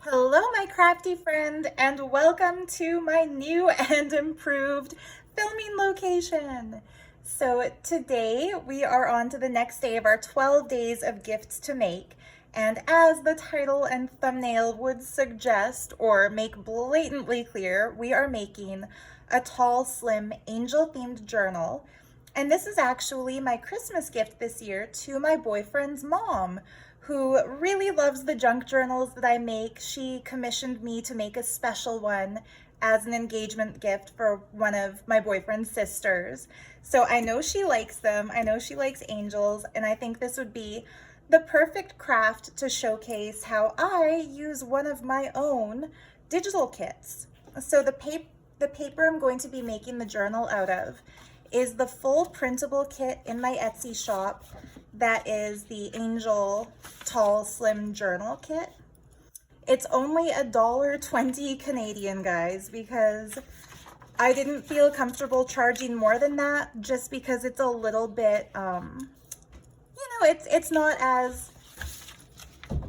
Hello, my crafty friend, and welcome to my new and improved filming location. So today we are on to the next day of our 12 days of gifts to make. And as the title and thumbnail would suggest or make blatantly clear, we are making a tall, slim, angel-themed journal. And this is actually my Christmas gift this year to my boyfriend's mom, who really loves the junk journals that I make. She commissioned me to make a special one as an engagement gift for one of my boyfriend's sisters. So I know she likes them. I know she likes angels, and I think this would be the perfect craft to showcase how I use one of my own digital kits. So the paper I'm going to be making the journal out of is the full printable kit in my Etsy shop. That is the Angel Tall Slim Journal Kit. It's only $1.20 Canadian, guys, because I didn't feel comfortable charging more than that, just because it's a little bit, it's not as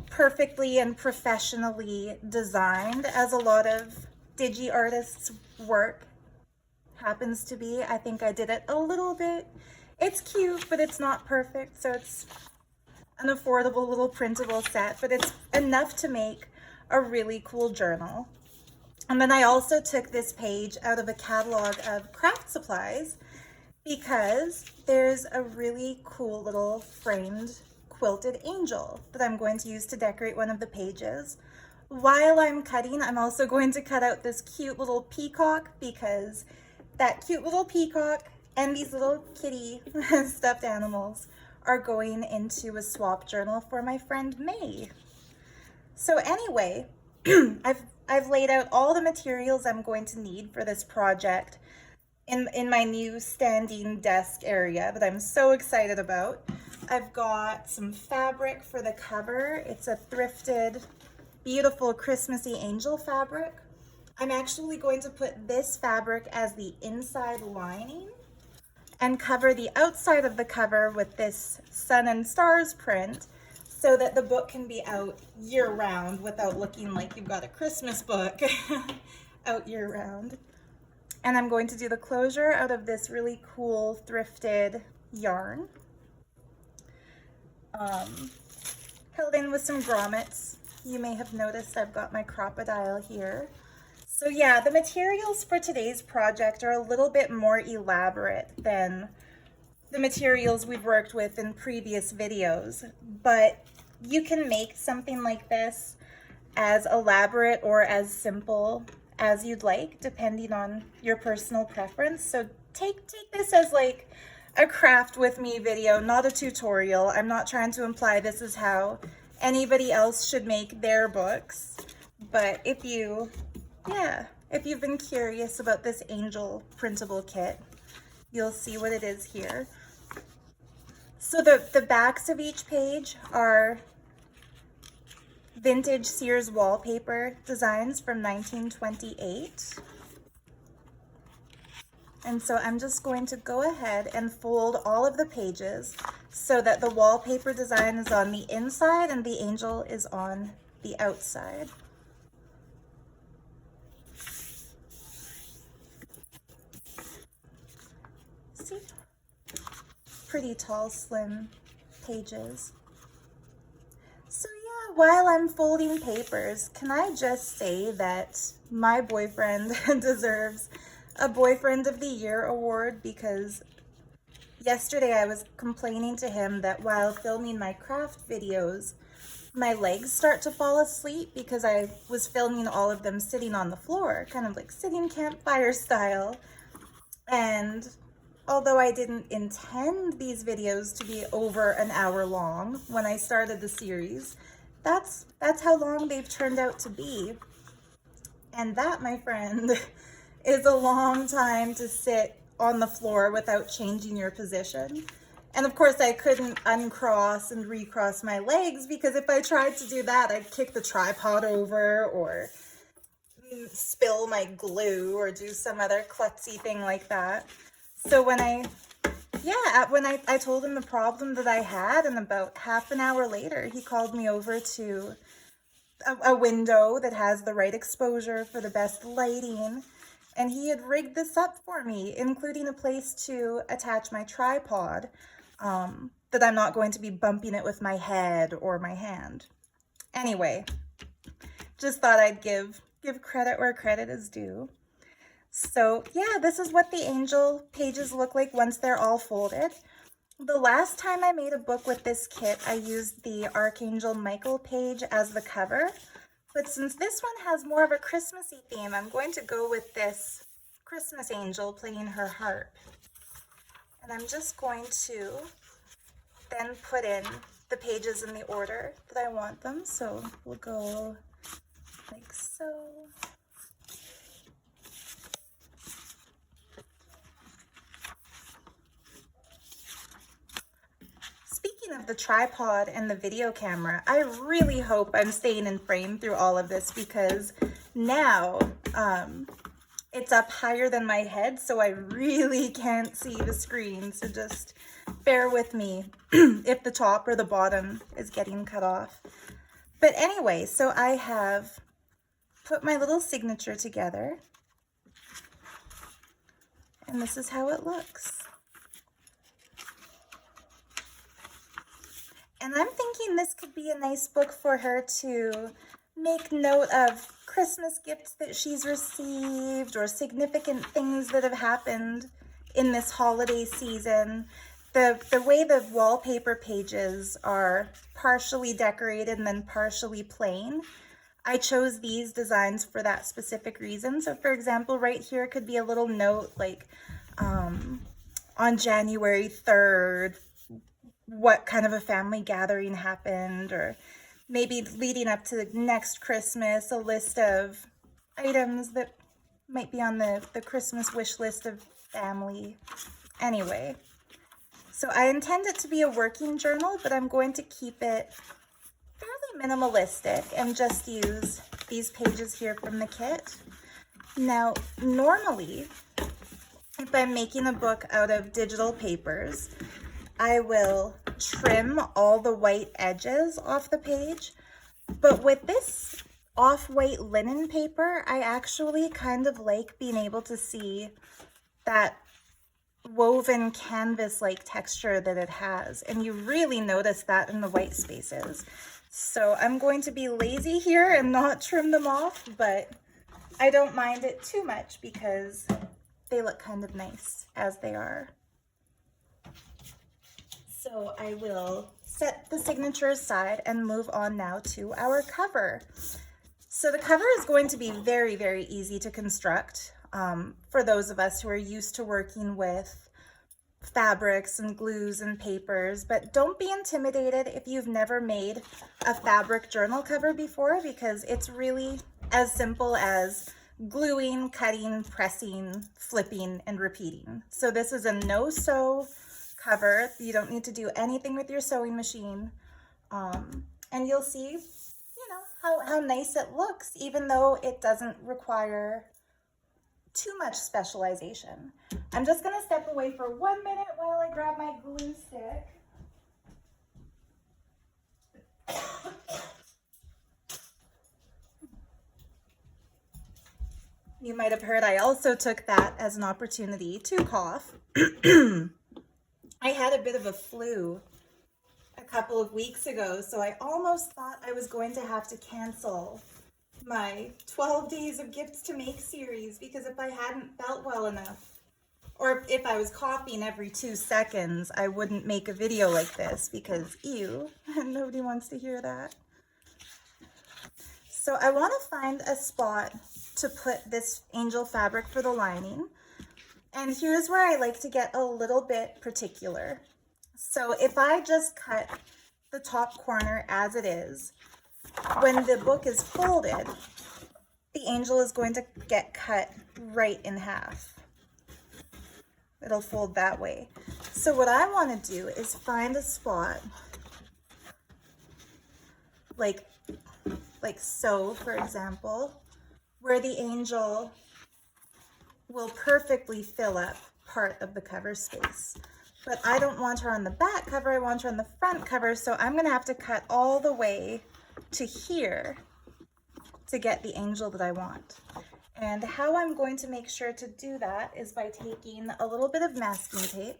perfectly and professionally designed as a lot of digi artists' work happens to be. I think I did it a little bit. It's cute, but it's not perfect, so it's an affordable little printable set, but it's enough to make a really cool journal. And then I also took this page out of a catalog of craft supplies because there's a really cool little framed quilted angel that I'm going to use to decorate one of the pages. While I'm cutting, I'm also going to cut out this cute little peacock, because that cute little peacock and these little kitty stuffed animals are going into a swap journal for my friend May. So anyway, I've laid out all the materials I'm going to need for this project in my new standing desk area that I'm so excited about. I've got some fabric for the cover. It's a thrifted, beautiful Christmassy angel fabric. I'm actually going to put this fabric as the inside lining and cover the outside of the cover with this sun and stars print so that the book can be out year round without looking like you've got a Christmas book out year round. And I'm going to do the closure out of this really cool thrifted yarn. Held in with some grommets. You may have noticed I've got my crocodile here. So yeah, the materials for today's project are a little bit more elaborate than the materials we've worked with in previous videos, but you can make something like this as elaborate or as simple as you'd like, depending on your personal preference. So take this as like a craft with me video, not a tutorial. I'm not trying to imply this is how anybody else should make their books, but if you've been curious about this angel printable kit, you'll see what it is here. So the backs of each page are vintage Sears wallpaper designs from 1928. And so I'm just going to go ahead and fold all of the pages so that the wallpaper design is on the inside and the angel is on the outside. See? Pretty tall, slim pages. So yeah, while I'm folding papers, can I just say that my boyfriend deserves a Boyfriend of the Year award, because yesterday I was complaining to him that while filming my craft videos, my legs start to fall asleep because I was filming all of them sitting on the floor, kind of like sitting campfire style. And although I didn't intend these videos to be over an hour long when I started the series, that's how long they've turned out to be. And that, my friend, is a long time to sit on the floor without changing your position. And of course I couldn't uncross and recross my legs, because if I tried to do that, I'd kick the tripod over or spill my glue or do some other klutzy thing like that. So when I told him the problem that I had, and about half an hour later, he called me over to a window that has the right exposure for the best lighting. And he had rigged this up for me, including a place to attach my tripod, that I'm not going to be bumping it with my head or my hand. Anyway, just thought I'd give credit where credit is due. So yeah, this is what the angel pages look like once they're all folded. The last time I made a book with this kit, I used the Archangel Michael page as the cover. But since this one has more of a Christmassy theme, I'm going to go with this Christmas angel playing her harp. And I'm just going to then put in the pages in the order that I want them. So we'll go like so. Speaking of the tripod and the video camera, I really hope I'm staying in frame through all of this, because now it's up higher than my head, so I really can't see the screen. So just bear with me if the top or the bottom is getting cut off. But anyway, so I have put my little signature together, and this is how it looks. And I'm thinking this could be a nice book for her to make note of Christmas gifts that she's received or significant things that have happened in this holiday season. The way the wallpaper pages are partially decorated and then partially plain, I chose these designs for that specific reason. So for example, right here could be a little note like on January 3rd, what kind of a family gathering happened, or maybe leading up to the next Christmas, a list of items that might be on the Christmas wish list of family. Anyway, so I intend it to be a working journal, but I'm going to keep it fairly minimalistic and just use these pages here from the kit. Now, normally, if I'm making a book out of digital papers, I will trim all the white edges off the page, but with this off-white linen paper, I actually kind of like being able to see that woven canvas-like texture that it has, and you really notice that in the white spaces. So I'm going to be lazy here and not trim them off, but I don't mind it too much because they look kind of nice as they are. So I will set the signature aside and move on now to our cover. So the cover is going to be very, very easy to construct for those of us who are used to working with fabrics and glues and papers, but don't be intimidated if you've never made a fabric journal cover before, because it's really as simple as gluing, cutting, pressing, flipping, and repeating. So this is a no-sew cover. You don't need to do anything with your sewing machine. And you'll see, you know, how nice it looks, even though it doesn't require too much specialization. I'm just gonna step away for 1 minute while I grab my glue stick. You might have heard I also took that as an opportunity to cough. I had a bit of a flu a couple of weeks ago, so I almost thought I was going to have to cancel my 12 Days of Gifts to Make series, because if I hadn't felt well enough, or if I was coughing every 2 seconds, I wouldn't make a video like this, because ew, nobody wants to hear that. So I want to find a spot to put this angel fabric for the lining. And here's where I like to get a little bit particular. So if I just cut the top corner as it is, when the book is folded, the angel is going to get cut right in half. It'll fold that way. So what I want to do is find a spot like so, for example, where the angel will perfectly fill up part of the cover space. But I don't want her on the back cover, I want her on the front cover, so I'm gonna have to cut all the way to here to get the angel that I want. And how I'm going to make sure to do that is by taking a little bit of masking tape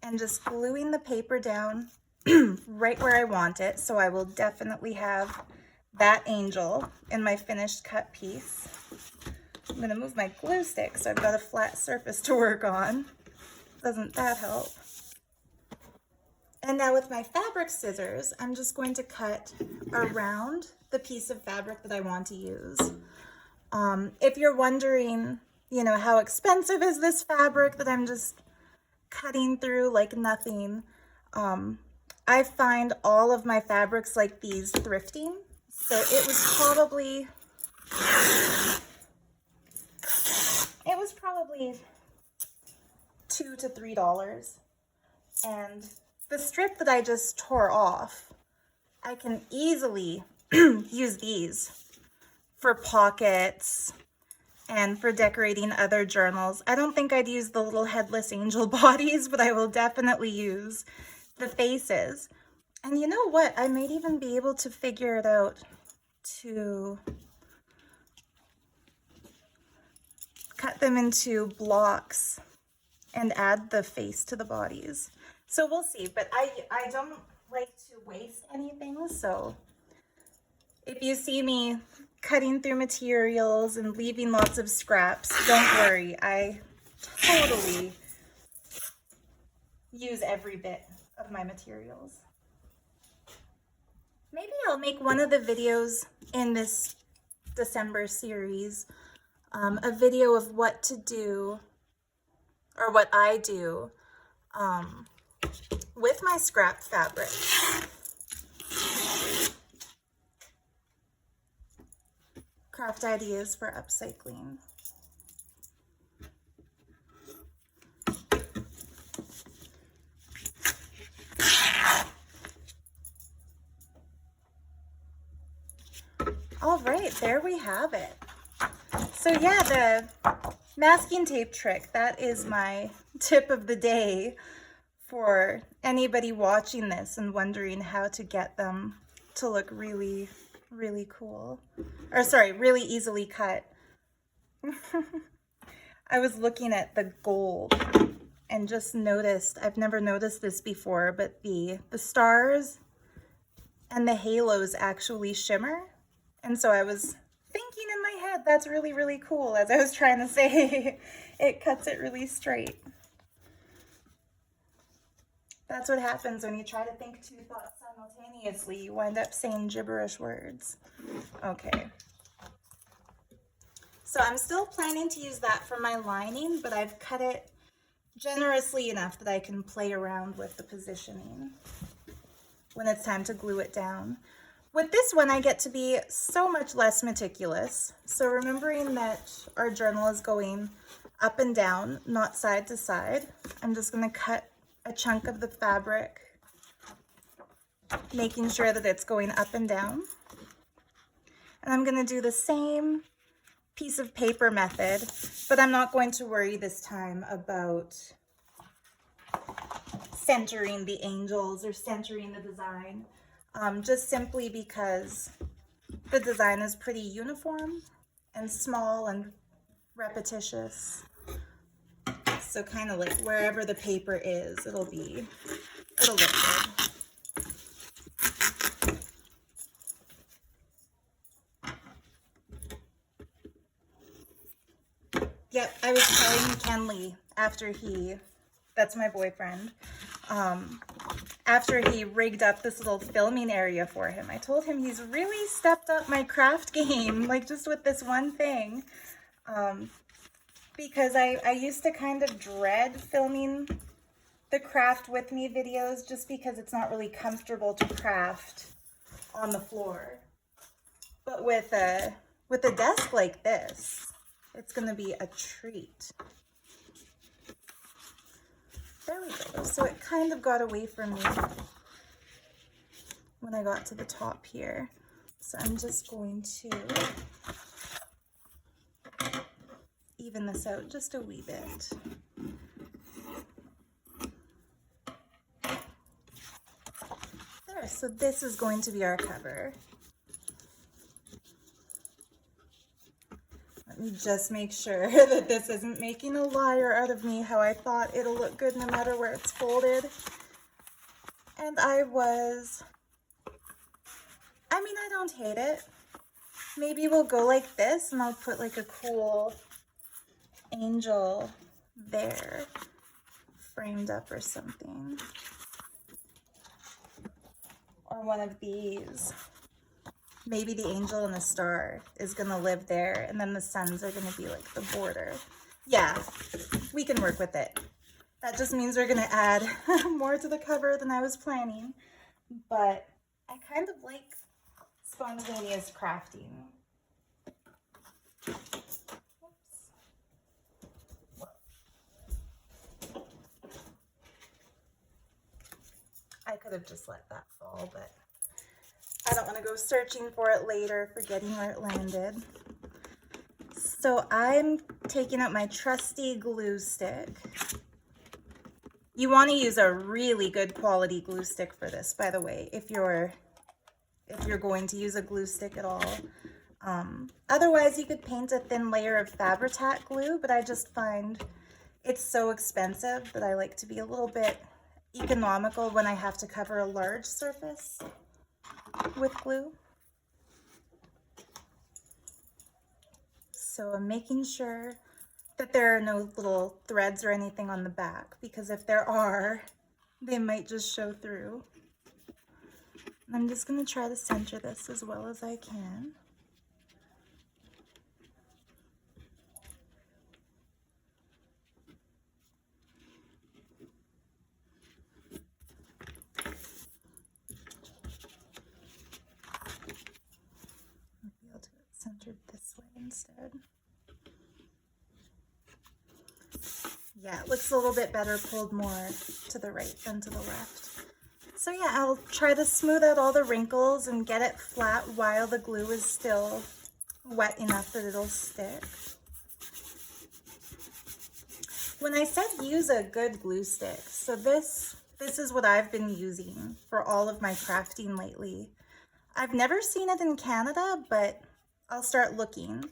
and just gluing the paper down right where I want it. So I will definitely have that angel in my finished cut piece. I'm gonna move my glue stick so I've got a flat surface to work on. Doesn't that help? And now with my fabric scissors, I'm just going to cut around the piece of fabric that I want to use. If you're wondering, you know, how expensive is this fabric that I'm just cutting through like nothing, I find all of my fabrics like these thrifting. So it was probably $2 to $3. And the strip that I just tore off, I can easily use these for pockets and for decorating other journals. I don't think I'd use the little headless angel bodies, but I will definitely use the faces. And you know what? I might even be able to figure it out to cut them into blocks and add the face to the bodies. So we'll see, but I don't like to waste anything, so if you see me cutting through materials and leaving lots of scraps, don't worry, I totally use every bit of my materials. Maybe I'll make one of the videos in this December series, a video of what to do, or what I do with my scrap fabric. Craft ideas for upcycling. All right, there we have it. So yeah, the masking tape trick, that is my tip of the day for anybody watching this and wondering how to get them to look really, really cool. Or sorry, really easily cut. I was looking at the gold and just noticed, I've never noticed this before, but the stars and the halos actually shimmer. And so I was thinking in my head, that's really, really cool. As I was trying to say, it cuts it really straight. That's what happens when you try to think two thoughts simultaneously. You wind up saying gibberish words. Okay. So I'm still planning to use that for my lining, but I've cut it generously enough that I can play around with the positioning when it's time to glue it down. With this one, I get to be so much less meticulous. So remembering that our journal is going up and down, not side to side, I'm just going to cut a chunk of the fabric, making sure that it's going up and down. And I'm going to do the same piece of paper method, but I'm not going to worry this time about centering the angels or centering the design, just simply because the design is pretty uniform and small and repetitious. So kind of like wherever the paper is, it'll look good. Yep, I was telling Kenley after that's my boyfriend, after he rigged up this little filming area for him, I told him he's really stepped up my craft game, like just with this one thing. Because I used to kind of dread filming the craft with me videos just because it's not really comfortable to craft on the floor. But with a desk like this, it's going to be a treat. There we go. So it kind of got away from me when I got to the top here. So I'm just going to even this out just a wee bit. There, So this is going to be our cover. Let me just make sure that this isn't making a liar out of me, how I thought it'll look good no matter where it's folded. And I don't hate it. Maybe we'll go like this and I'll put like a cool angel there framed up or something. Or one of these. Maybe the angel and the star is gonna live there, and then the suns are gonna be like the border. Yeah, we can work with it. That just means we're gonna add more to the cover than I was planning, but I kind of like spontaneous crafting. I could have just let that fall, but I don't want to go searching for it later, forgetting where it landed. So I'm taking out my trusty glue stick. You want to use a really good quality glue stick for this, by the way, if you're going to use a glue stick at all. Otherwise, you could paint a thin layer of Fabri-Tac glue, but I just find it's so expensive that I like to be a little bit economical when I have to cover a large surface with glue. So I'm making sure that there are no little threads or anything on the back, because if there are, they might just show through. And I'm just going to try to center this as well as I can. Maybe I'll do it centered this way instead. Yeah, it looks a little bit better pulled more to the right than to the left. So yeah, I'll try to smooth out all the wrinkles and get it flat while the glue is still wet enough that it'll stick. When I said use a good glue stick, so this is what I've been using for all of my crafting lately. I've never seen it in Canada, but I'll start looking.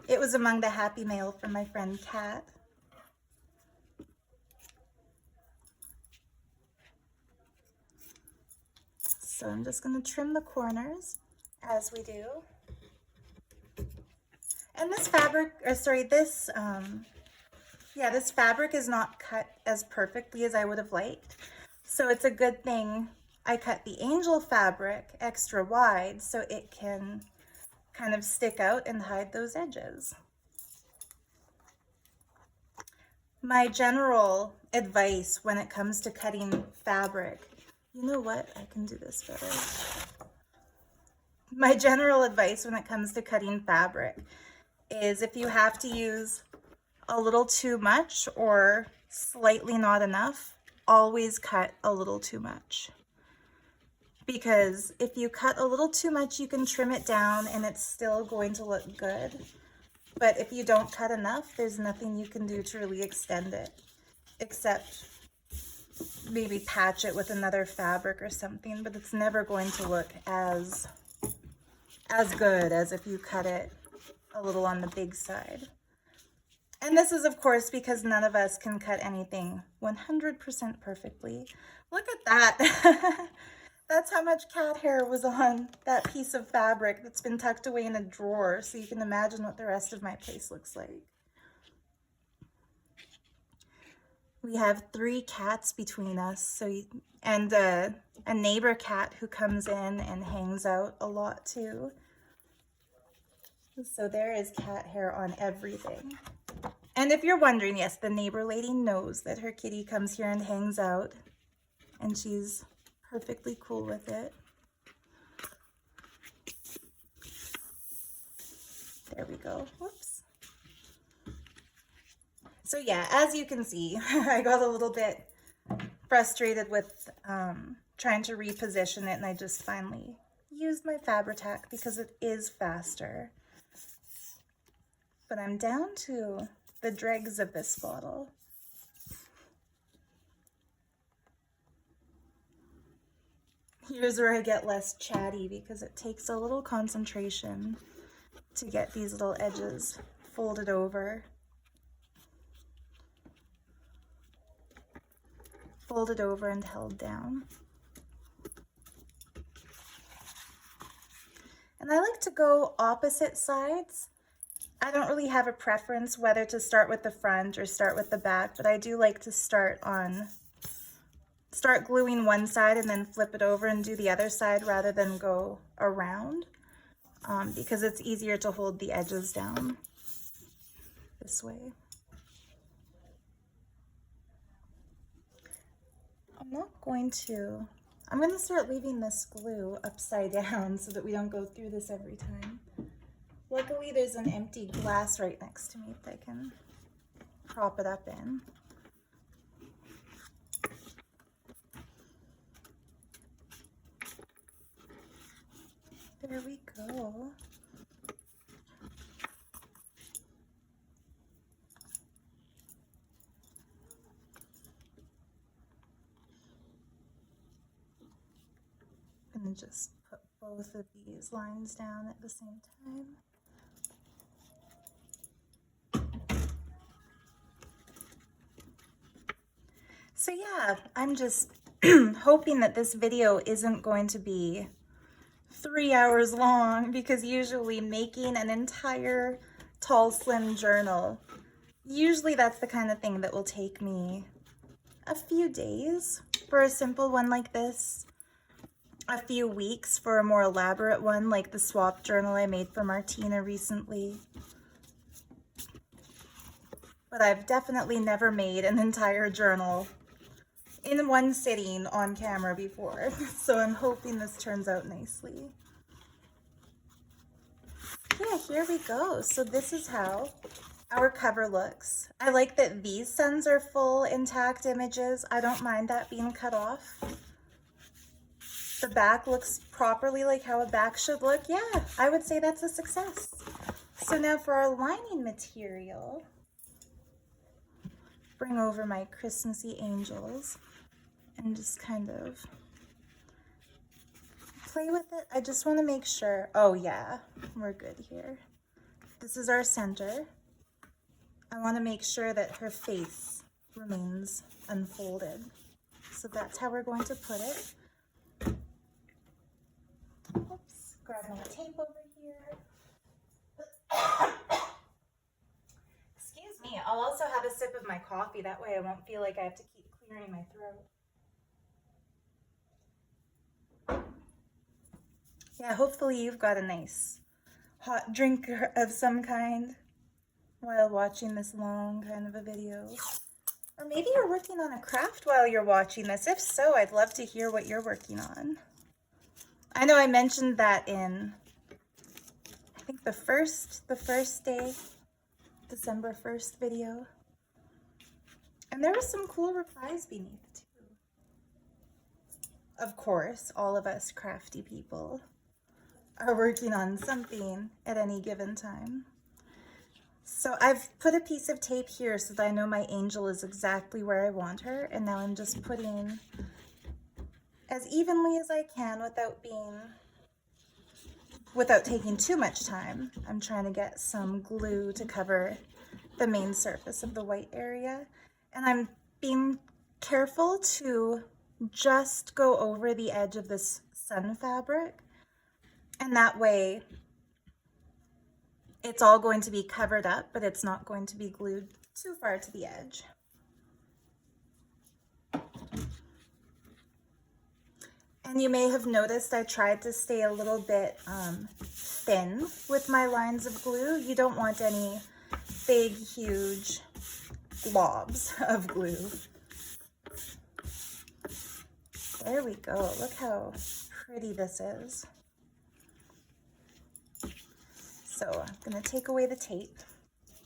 It was among the happy mail from my friend Kat. So I'm just going to trim the corners as we do. And this fabric, this fabric is not cut as perfectly as I would have liked. So it's a good thing I cut the angel fabric extra wide so it can kind of stick out and hide those edges. My general advice when it comes to cutting fabric, you know what? I can do this better. My general advice when it comes to cutting fabric is if you have to use a little too much or slightly not enough, always cut a little too much. Because if you cut a little too much, you can trim it down and it's still going to look good. But if you don't cut enough, there's nothing you can do to really extend it, except maybe patch it with another fabric or something, but it's never going to look as good as if you cut it a little on the big side. And this is, of course, because none of us can cut anything 100% perfectly. Look at that. That's how much cat hair was on that piece of fabric that's been tucked away in a drawer, so you can imagine what the rest of my place looks like. We have 3 cats between us, and a neighbor cat who comes in and hangs out a lot too. So there is cat hair on everything. And if you're wondering, yes, the neighbor lady knows that her kitty comes here and hangs out, and she's perfectly cool with it. There we go. Whoops. So yeah, as you can see, I got a little bit frustrated with trying to reposition it, and I just finally used my Fabri-Tac because it is faster. But I'm down to the dregs of this bottle. Here's where I get less chatty because it takes a little concentration to get these little edges folded over. Folded over and held down. And I like to go opposite sides. I don't really have a preference whether to start with the front or start with the back, but I do like to start gluing one side and then flip it over and do the other side rather than go around, because it's easier to hold the edges down this way. I'm going to start leaving this glue upside down so that we don't go through this every time. Luckily, there's an empty glass right next to me that I can prop it up in. There we go. I'm going to just put both of these lines down at the same time. So yeah, I'm just hoping that this video isn't going to be 3 hours long, because usually making an entire tall slim journal, usually that's the kind of thing that will take me a few days for a simple one like this, a few weeks for a more elaborate one like the swap journal I made for Martina recently. But I've definitely never made an entire journal in one sitting on camera before, so I'm hoping this turns out nicely. Yeah, here we go. So this is how our cover looks. I like that these suns are full intact images. I don't mind that being cut off. The back looks properly like how a back should look. Yeah, I would say that's a success. So now for our lining material, bring over my Christmassy angels and just kind of play with it. I just want to make sure, oh yeah, we're good here. This is our center. I want to make sure that her face remains unfolded. So that's how we're going to put it. Oops, grabbing the tape over here. Excuse me, I'll also have a sip of my coffee. That way I won't feel like I have to keep clearing my throat. Yeah, hopefully you've got a nice hot drink of some kind while watching this long kind of a video. Or maybe you're working on a craft while you're watching this. If so, I'd love to hear what you're working on. I know I mentioned that in, I think the first day, December 1st video. And there were some cool replies beneath too. Of course, all of us crafty people are working on something at any given time. So I've put a piece of tape here so that I know my angel is exactly where I want her, and now I'm just putting as evenly as I can without taking too much time. I'm trying to get some glue to cover the main surface of the white area, and I'm being careful to just go over the edge of this sun fabric. And that way, it's all going to be covered up, but it's not going to be glued too far to the edge. And you may have noticed I tried to stay a little bit thin with my lines of glue. You don't want any big, huge globs of glue. There we go. Look how pretty this is. So I'm going to take away the tape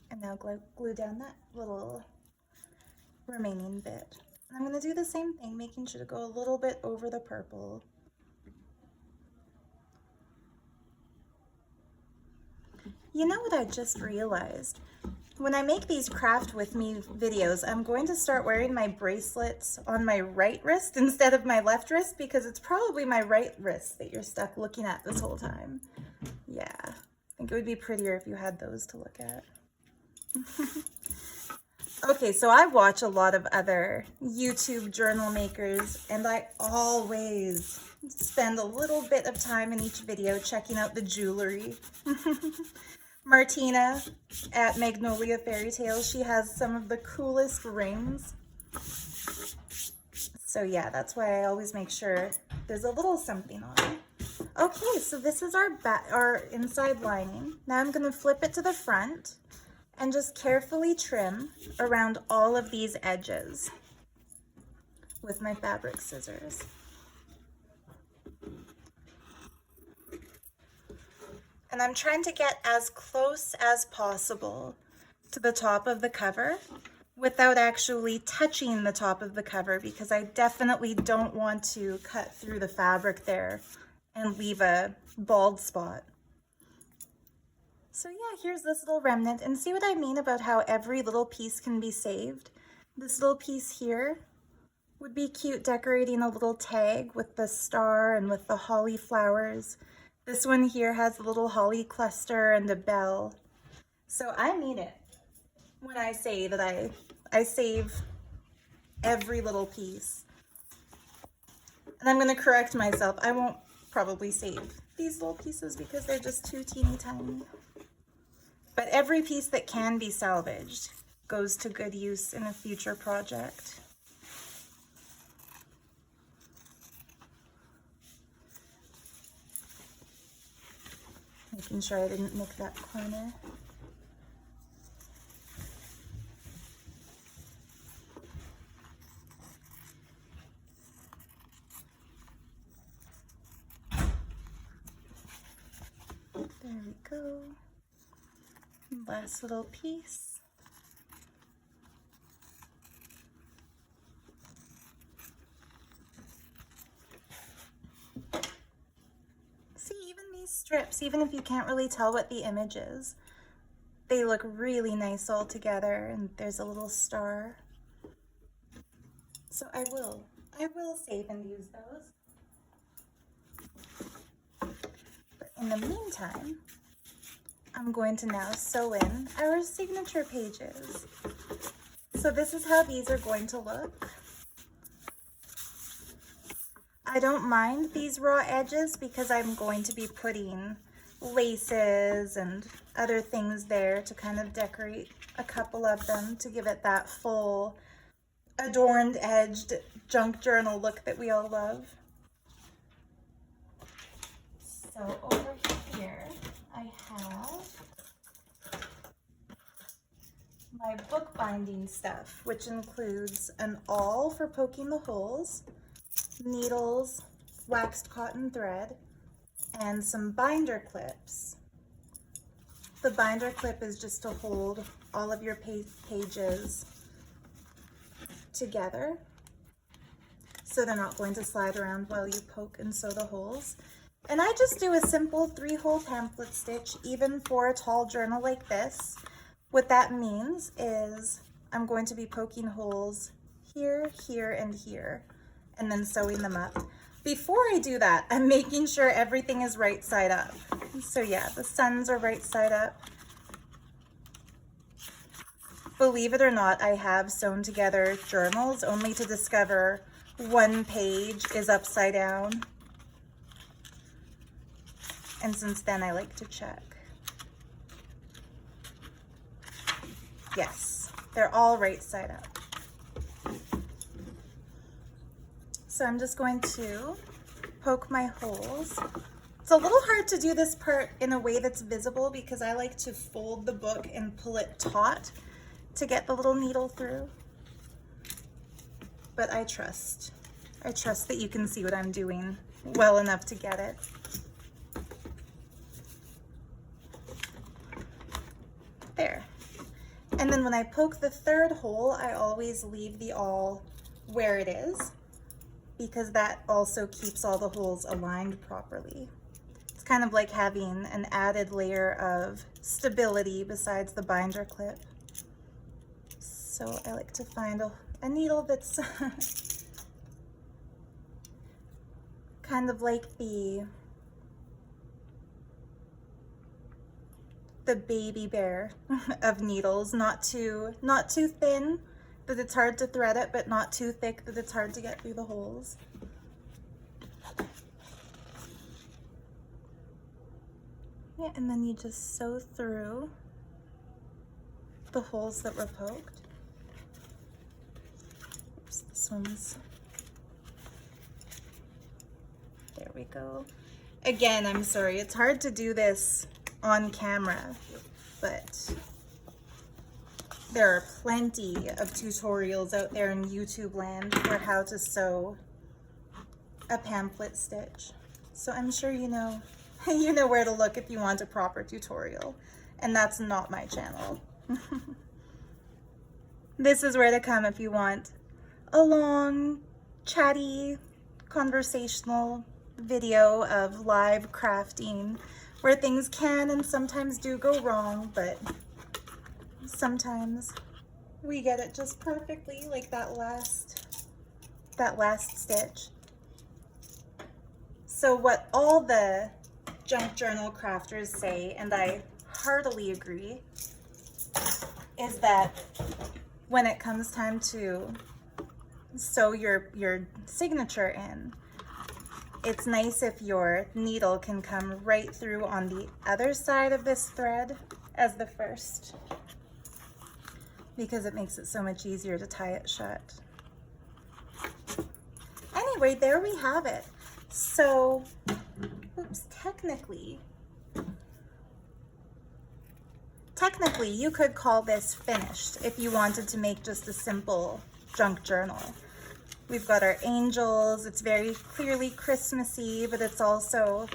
and now glue down that little remaining bit. And I'm going to do the same thing, making sure to go a little bit over the purple. You know what I just realized? When I make these craft with me videos, I'm going to start wearing my bracelets on my right wrist instead of my left wrist, because it's probably my right wrist that you're stuck looking at this whole time. Yeah, I think it would be prettier if you had those to look at. Okay, so I watch a lot of other YouTube journal makers, and I always spend a little bit of time in each video checking out the jewelry. Martina at Magnolia Fairy Tales, she has some of the coolest rings. So yeah, that's why I always make sure there's a little something on. Okay, so this is our inside lining. Now I'm gonna flip it to the front and just carefully trim around all of these edges with my fabric scissors. And I'm trying to get as close as possible to the top of the cover without actually touching the top of the cover, because I definitely don't want to cut through the fabric there and leave a bald spot. So yeah, here's this little remnant, and see what I mean about how every little piece can be saved? This little piece here would be cute decorating a little tag with the star and with the holly flowers. This one here has a little holly cluster and a bell. So I mean it when I say that I save every little piece. And I'm going to correct myself. I won't probably save these little pieces because they're just too teeny tiny. But every piece that can be salvaged goes to good use in a future project. Making sure I didn't nick that corner. There we go. Last little piece. See, even these strips, even if you can't really tell what the image is, they look really nice all together, and there's a little star. So I will save and use those. But in the meantime, I'm going to now sew in our signature pages. So this is how these are going to look. I don't mind these raw edges because I'm going to be putting laces and other things there to kind of decorate a couple of them to give it that full adorned edged junk journal look that we all love. So over here I have my bookbinding stuff, which includes an awl for poking the holes, needles, waxed cotton thread, and some binder clips. The binder clip is just to hold all of your pages together so they're not going to slide around while you poke and sew the holes. And I just do a simple 3-hole pamphlet stitch, even for a tall journal like this. What that means is I'm going to be poking holes here, here, and here, and then sewing them up. Before I do that, I'm making sure everything is right side up. So yeah, the suns are right side up. Believe it or not, I have sewn together journals only to discover one page is upside down. And since then, I like to check. Yes, they're all right side up. So I'm just going to poke my holes. It's a little hard to do this part in a way that's visible because I like to fold the book and pull it taut to get the little needle through. But I trust that you can see what I'm doing well enough to get it. There. And then when I poke the third hole, I always leave the awl where it is, because that also keeps all the holes aligned properly. It's kind of like having an added layer of stability besides the binder clip. So I like to find a needle that's kind of like the baby bear of needles, not too thin that it's hard to thread it, but not too thick that it's hard to get through the holes. Yeah, and then you just sew through the holes that were poked. Oops, this one's, there we go. Again, I'm sorry, it's hard to do this on camera, but there are plenty of tutorials out there in YouTube land for how to sew a pamphlet stitch. So I'm sure you know you know where to look if you want a proper tutorial, and that's not my channel. This is where to come if you want a long, chatty, conversational video of live crafting where things can and sometimes do go wrong, but sometimes we get it just perfectly, like that last stitch. So what all the junk journal crafters say, and I heartily agree, is that when it comes time to sew your signature in, it's nice if your needle can come right through on the other side of this thread as the first, because it makes it so much easier to tie it shut. Anyway, there we have it. So, oops, technically, you could call this finished if you wanted to make just a simple junk journal. We've got our angels. It's very clearly Christmassy, but it's also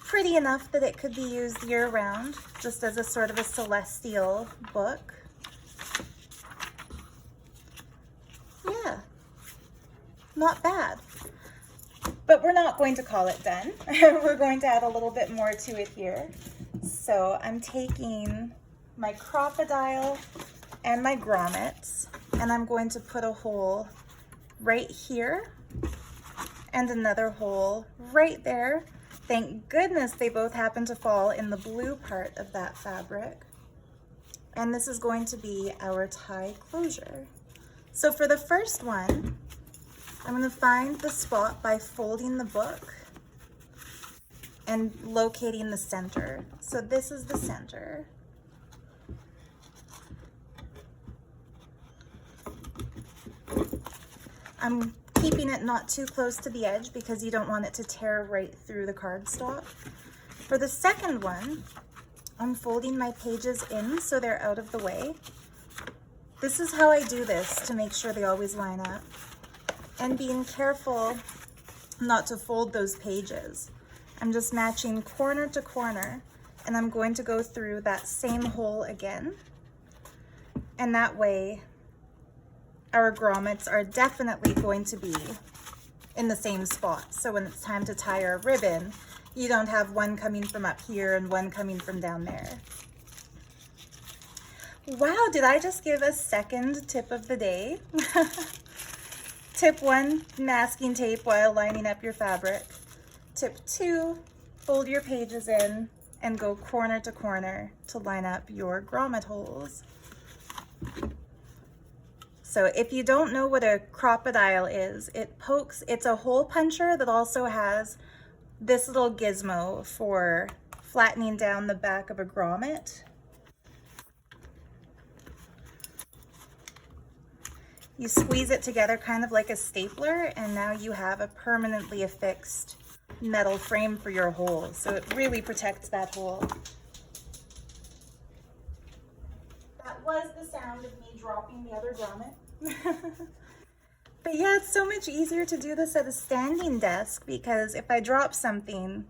pretty enough that it could be used year-round, just as a sort of a celestial book. Yeah, not bad. But we're not going to call it done. We're going to add a little bit more to it here. So I'm taking my crocodile and my grommets, and I'm going to put a hole right here and another hole right there. Thank goodness they both happen to fall in the blue part of that fabric. And this is going to be our tie closure. So for the first one, I'm going to find the spot by folding the book and locating the center. So this is the center. I'm keeping it not too close to the edge because you don't want it to tear right through the cardstock. For the second one, I'm folding my pages in so they're out of the way. This is how I do this to make sure they always line up. And being careful not to fold those pages. I'm just matching corner to corner, and I'm going to go through that same hole again. And that way, our grommets are definitely going to be in the same spot. So when it's time to tie our ribbon, you don't have one coming from up here and one coming from down there. Wow, did I just give a second tip of the day? Tip 1, masking tape while lining up your fabric. Tip 2, fold your pages in and go corner to corner to line up your grommet holes. So if you don't know what a crocodile is, it's a hole puncher that also has this little gizmo for flattening down the back of a grommet. You squeeze it together kind of like a stapler, and now you have a permanently affixed metal frame for your hole. So it really protects that hole. That was the sound of me dropping the other grommet. But yeah, it's so much easier to do this at a standing desk because if I drop something,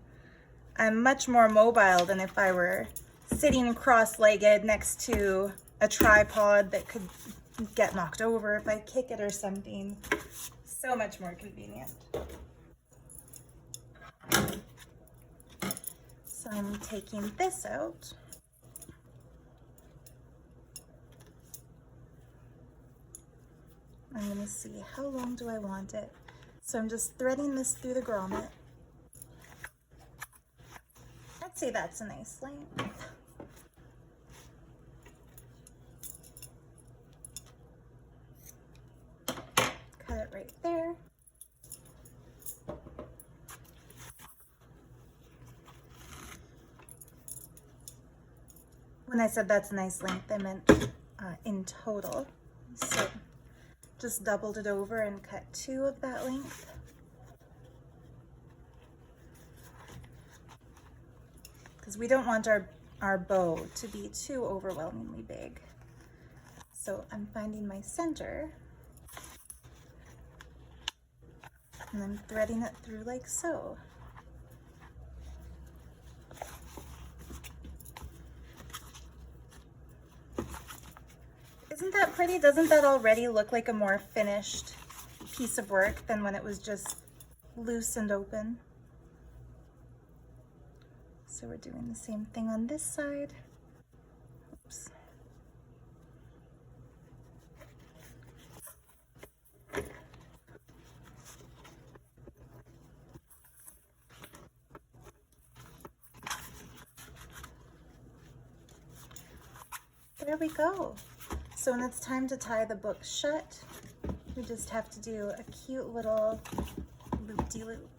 I'm much more mobile than if I were sitting cross-legged next to a tripod that could get knocked over if I kick it or something. So much more convenient. So I'm taking this out. me see, how long do I want it? So I'm just threading this through the grommet. I'd say that's a nice length. Cut it right there. When I said that's a nice length, I meant in total. So just doubled it over and cut 2 of that length. Because we don't want our bow to be too overwhelmingly big. So I'm finding my center and I'm threading it through like so. Isn't that pretty? Doesn't that already look like a more finished piece of work than when it was just loose and open? So we're doing the same thing on this side. Oops. There we go. So when it's time to tie the book shut, we just have to do a cute little loop-de-loop.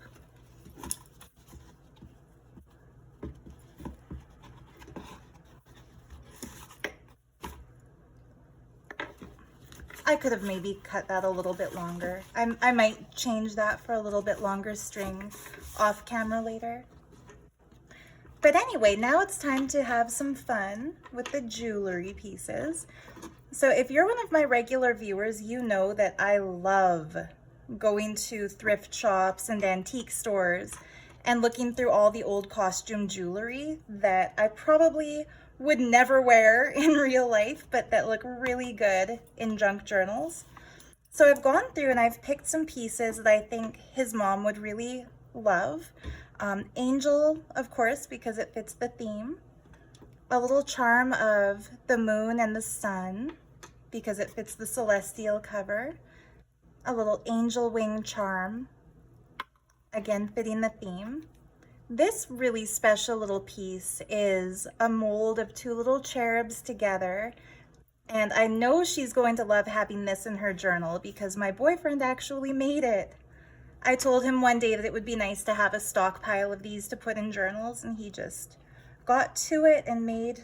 I could have maybe cut that a little bit longer. I might change that for a little bit longer string off camera later. But anyway, now it's time to have some fun with the jewelry pieces. So if you're one of my regular viewers, you know that I love going to thrift shops and antique stores and looking through all the old costume jewelry that I probably would never wear in real life, but that look really good in junk journals. So I've gone through and I've picked some pieces that I think his mom would really love. Angel, of course, because it fits the theme. A little charm of the moon and the sun, because it fits the celestial cover. A little angel wing charm, again fitting the theme. This really special little piece is a mold of 2 little cherubs together, and I know she's going to love having this in her journal because my boyfriend actually made it. I told him one day that it would be nice to have a stockpile of these to put in journals, and he just got to it and made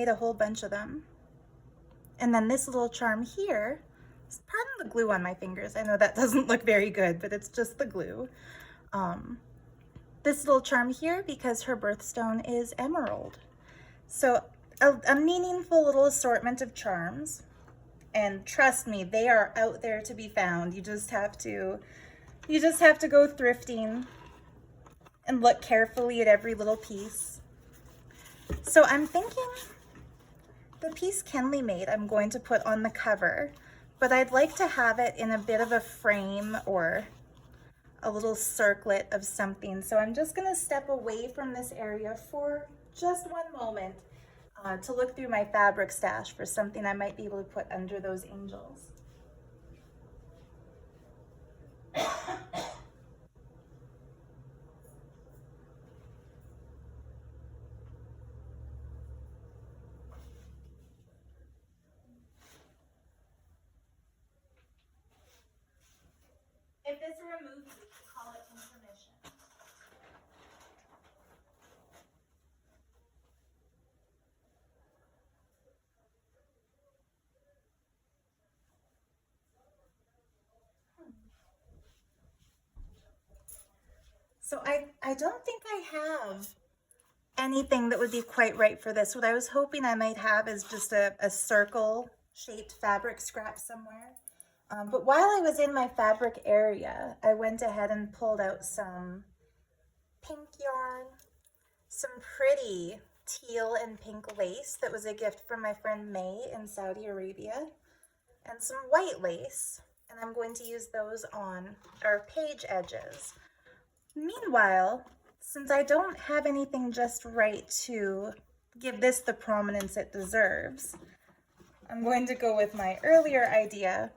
a whole bunch of them. And then this little charm here, pardon the glue on my fingers. I know that doesn't look very good, but it's just the glue. This little charm here, because her birthstone is emerald. So a meaningful little assortment of charms. And trust me, they are out there to be found. You just have to go thrifting and look carefully at every little piece. So I'm thinking the piece Kenley made I'm going to put on the cover, but I'd like to have it in a bit of a frame or a little circlet of something. So I'm just gonna step away from this area for just one moment to look through my fabric stash for something I might be able to put under those angels. If this were a movie, we could call it intermission. So I don't think I have anything that would be quite right for this. What I was hoping I might have is just a circle shaped fabric scrap somewhere. But while I was in my fabric area, I went ahead and pulled out some pink yarn, some pretty teal and pink lace that was a gift from my friend May in Saudi Arabia, and some white lace, and I'm going to use those on our page edges. Meanwhile, since I don't have anything just right to give this the prominence it deserves, I'm going to go with my earlier idea,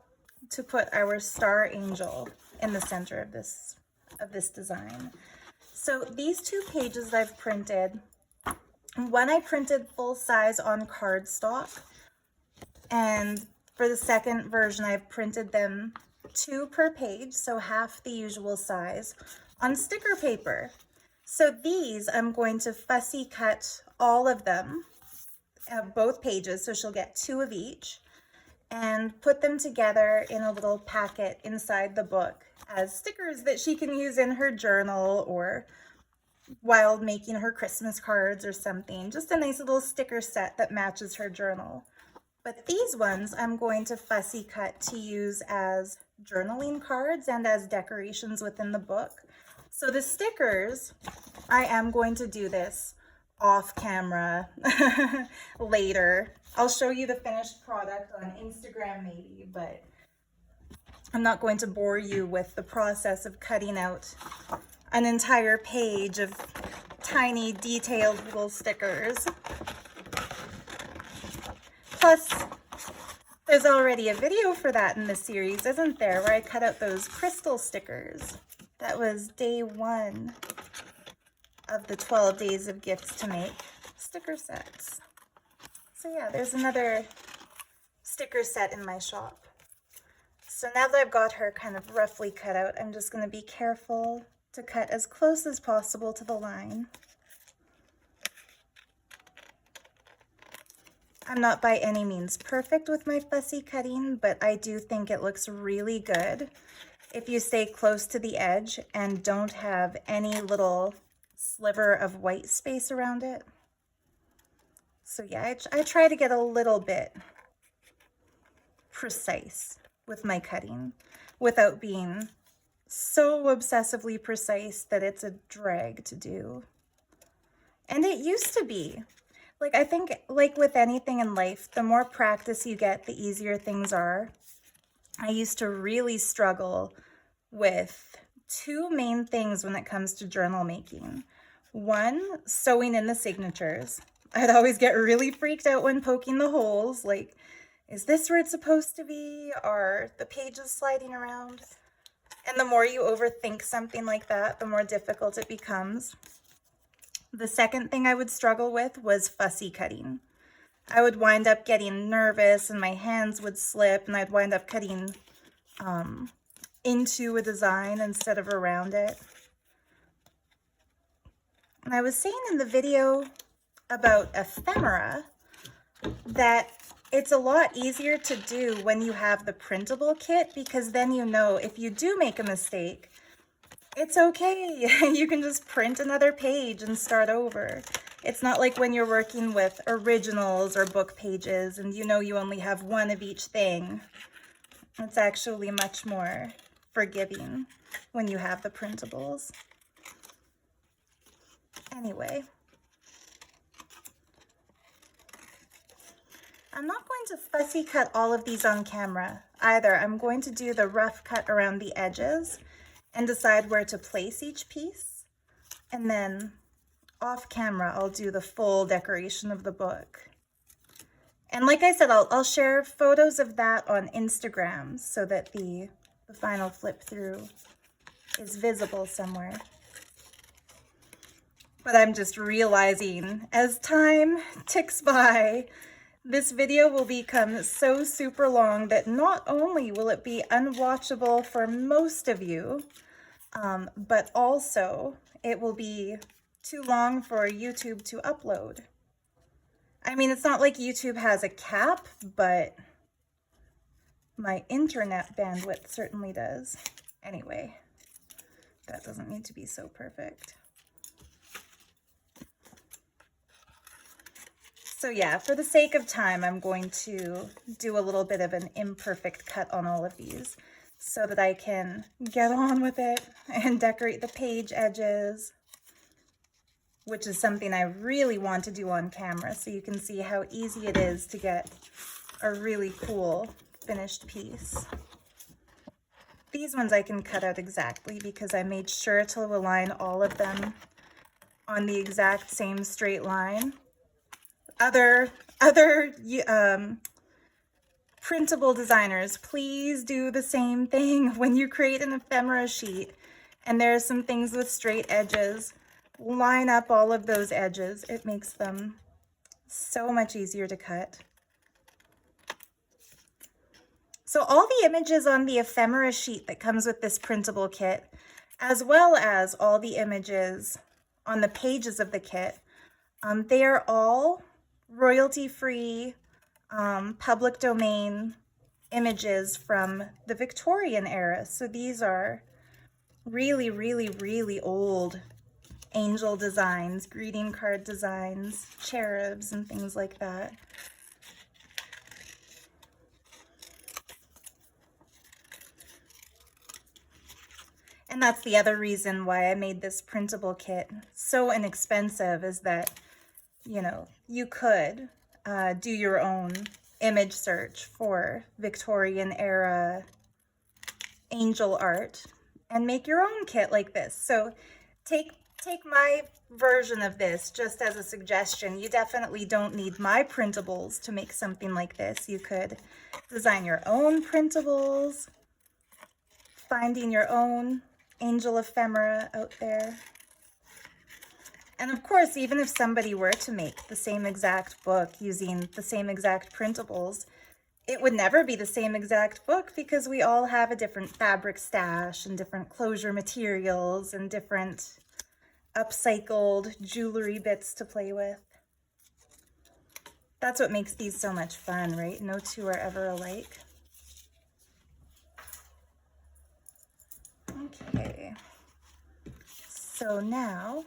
to put our star angel in the center of this design. So these 2 pages that I've printed, one I printed full size on cardstock, and for the second version I've printed them 2 per page, so half the usual size, on sticker paper. So these I'm going to fussy cut all of them, both pages, so she'll get 2 of each, and put them together in a little packet inside the book as stickers that she can use in her journal or while making her Christmas cards or something. Just a nice little sticker set that matches her journal. But these ones I'm going to fussy cut to use as journaling cards and as decorations within the book. So the stickers, I am going to do this off camera later. I'll show you the finished product on Instagram maybe, but I'm not going to bore you with the process of cutting out an entire page of tiny detailed little stickers. Plus, there's already a video for that in the series, isn't there, where I cut out those crystal stickers. That was day 1 of the 12 days of gifts to make sticker sets. So yeah, there's another sticker set in my shop. So now that I've got her kind of roughly cut out, I'm just going to be careful to cut as close as possible to the line. I'm not by any means perfect with my fussy cutting, but I do think it looks really good if you stay close to the edge and don't have any little sliver of white space around it. So yeah, I try to get a little bit precise with my cutting without being so obsessively precise that it's a drag to do. And it used to be. Like, I think, like with anything in life, the more practice you get, the easier things are. I used to really struggle with 2 main things when it comes to journal making. One, sewing in the signatures. I'd always get really freaked out when poking the holes, like, is this where it's supposed to be? Are the pages sliding around? And the more you overthink something like that, the more difficult it becomes. The second thing I would struggle with was fussy cutting. I would wind up getting nervous and my hands would slip and I'd wind up cutting into a design instead of around it. And I was saying in the video about ephemera that it's a lot easier to do when you have the printable kit, because then you know if you do make a mistake, it's okay. You can just print another page and start over. It's not like when you're working with originals or book pages and you know you only have 1 of each thing. It's actually much more forgiving when you have the printables. Anyway, I'm not going to fussy cut all of these on camera either. I'm going to do the rough cut around the edges and decide where to place each piece. And then off camera, I'll do the full decoration of the book. And like I said, I'll share photos of that on Instagram so that the final flip through is visible somewhere. But I'm just realizing as time ticks by, this video will become so super long that not only will it be unwatchable for most of you, but also it will be too long for YouTube to upload. I mean, it's not like YouTube has a cap, but my internet bandwidth certainly does. Anyway, that doesn't need to be so perfect. So yeah, for the sake of time, I'm going to do a little bit of an imperfect cut on all of these so that I can get on with it and decorate the page edges, which is something I really want to do on camera so you can see how easy it is to get a really cool finished piece. These ones I can cut out exactly because I made sure to align all of them on the exact same straight line. Other Printable designers, please do the same thing when you create an ephemera sheet and there are some things with straight edges. Line up all of those edges. It makes them so much easier to cut. So all the images on the ephemera sheet that comes with this printable kit, as well as all the images on the pages of the kit, they are all royalty-free, public domain images from the Victorian era. So these are really, really, really old angel designs, greeting card designs, cherubs, and things like that. And that's the other reason why I made this printable kit so inexpensive, is that, you know, you could do your own image search for Victorian era angel art and make your own kit like this. So take my version of this just as a suggestion. You definitely don't need my printables to make something like this. You could design your own printables, finding your own angel ephemera out there. And of course, even if somebody were to make the same exact book using the same exact printables, it would never be the same exact book because we all have a different fabric stash and different closure materials and different upcycled jewelry bits to play with. That's what makes these so much fun, right? No two are ever alike. Okay, so now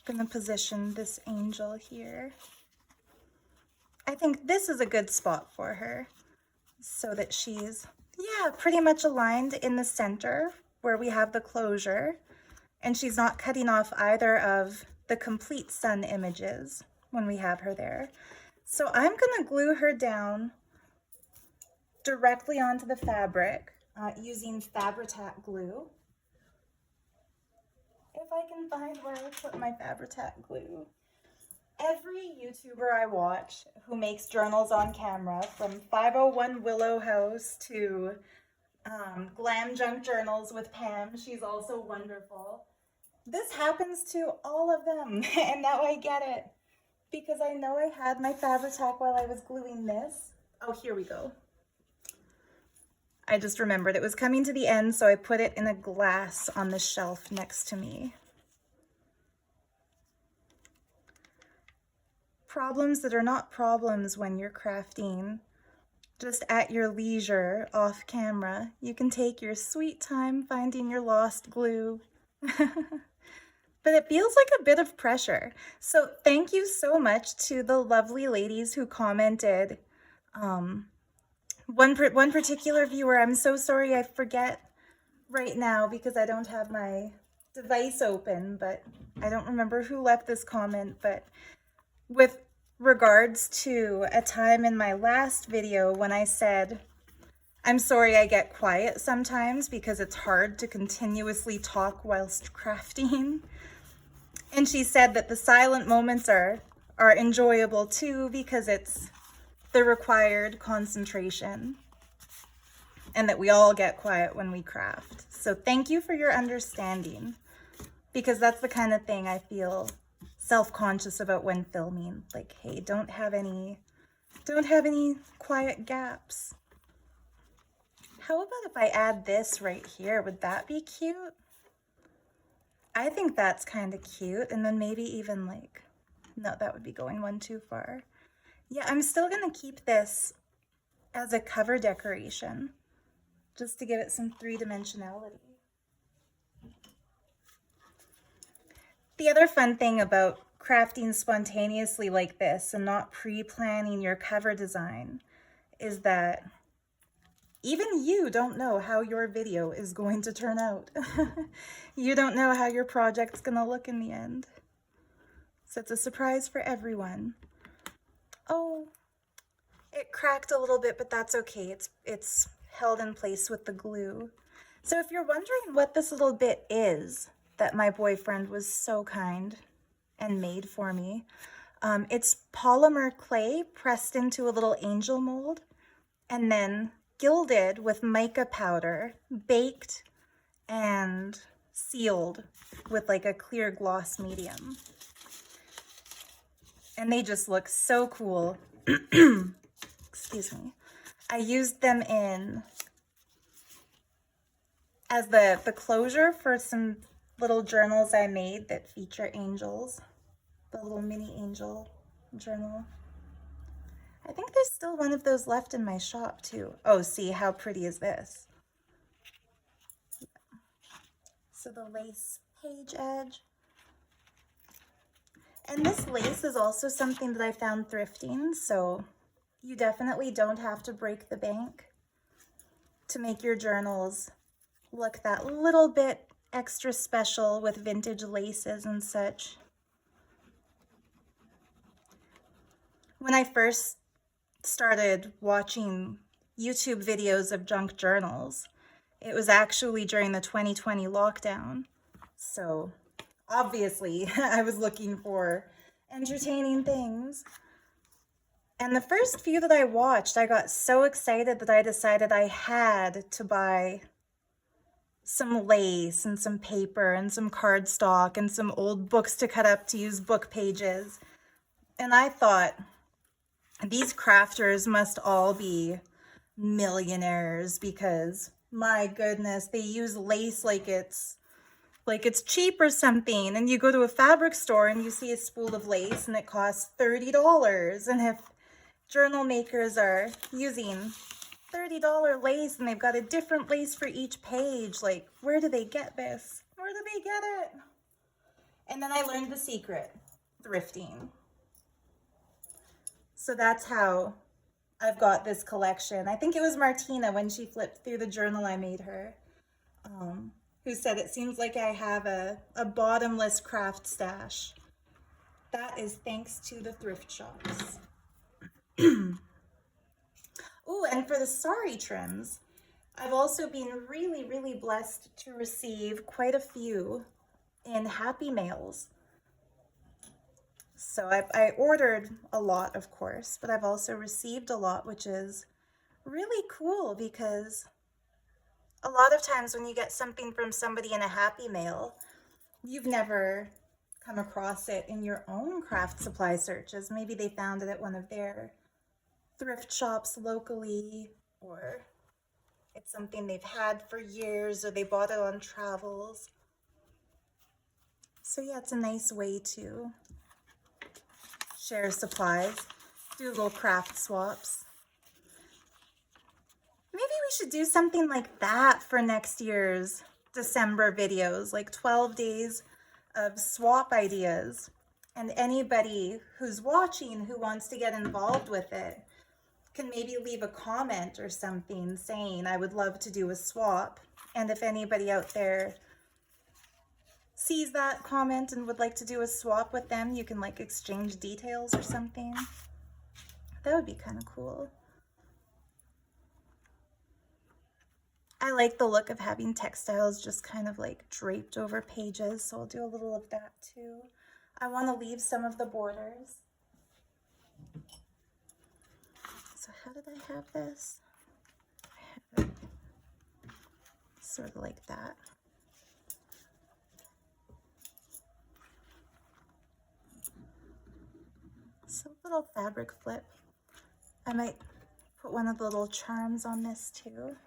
I'm going to position this angel here. I think this is a good spot for her so that she's, yeah, pretty much aligned in the center where we have the closure, and she's not cutting off either of the complete sun images when we have her there. So I'm going to glue her down directly onto the fabric using Fabri-Tac glue. If I can find where I put my Fabri-Tac glue. Every YouTuber I watch who makes journals on camera, from 501 Willow House to Glam Junk Journals with Pam, she's also wonderful. This happens to all of them, and now I get it, because I know I had my Fabri-Tac while I was gluing this. Oh, here we go. I just remembered it was coming to the end, so I put it in a glass on the shelf next to me. Problems that are not problems when you're crafting, just at your leisure, off camera. You can take your sweet time finding your lost glue. But it feels like a bit of pressure. So thank you so much to the lovely ladies who commented. One particular viewer, I'm so sorry I forget right now because I don't have my device open, but I don't remember who left this comment, but with regards to a time in my last video when I said, I'm sorry I get quiet sometimes because it's hard to continuously talk whilst crafting. And she said that the silent moments are enjoyable too because it's the required concentration, and that we all get quiet when we craft. So thank you for your understanding, because that's the kind of thing I feel self-conscious about when filming. Like, hey, don't have any quiet gaps. How about if I add this right here? Would that be cute? I think that's kind of cute. And then maybe even like, no, that would be going one too far. Yeah, I'm still gonna keep this as a cover decoration just to give it some three-dimensionality. The other fun thing about crafting spontaneously like this and not pre-planning your cover design is that even you don't know how your video is going to turn out. You don't know how your project's gonna look in the end. So it's a surprise for everyone. Oh, it cracked a little bit, but that's okay. It's held in place with the glue. So if you're wondering what this little bit is that my boyfriend was so kind and made for me, it's polymer clay pressed into a little angel mold. and then gilded with mica powder, baked and sealed with like a clear gloss medium. And they just look so cool. Excuse me. I used them in as the closure for some little journals I made that feature angels. The little mini angel journal. I think there's still one of those left in my shop too. Oh, see, how pretty is this? So the lace page edge. And this lace is also something that I found thrifting, so you definitely don't have to break the bank to make your journals look that little bit extra special with vintage laces and such. When I first started watching YouTube videos of junk journals, it was actually during the 2020 lockdown. So obviously I was looking for entertaining things. And the first few that I watched, I got so excited that I decided I had to buy some lace and some paper and some cardstock and some old books to cut up to use book pages. And I thought, these crafters must all be millionaires because, my goodness, they use lace like it's cheap or something. And you go to a fabric store and you see a spool of lace and it costs $30. And if journal makers are using $30 lace and they've got a different lace for each page, like, where do they get this? Where do they get it? And then I learned the secret: thrifting. So that's how I've got this collection. I think it was Martina, when she flipped through the journal I made her, who said it seems like I have a bottomless craft stash. That is thanks to the thrift shops. Oh, and for the sari trims, I've also been really, really blessed to receive quite a few in Happy Mails. So I ordered a lot, of course, but I've also received a lot, which is really cool because a lot of times when you get something from somebody in a Happy Mail, you've never come across it in your own craft supply searches. Maybe they found it at one of their thrift shops locally, or it's something they've had for years, or they bought it on travels. So yeah, it's a nice way to share supplies, do little craft swaps. Maybe we should do something like that for next year's December videos, like 12 days of swap ideas. And anybody who's watching who wants to get involved with it can maybe leave a comment or something saying, I would love to do a swap. And if anybody out there sees that comment and would like to do a swap with them, you can like exchange details or something. That would be kind of cool. I like the look of having textiles just kind of like draped over pages, so I'll do a little of that too. I want to leave some of the borders. So how did I have this? I have it sort of like that. So a little fabric flip. I might put one of the little charms on this too.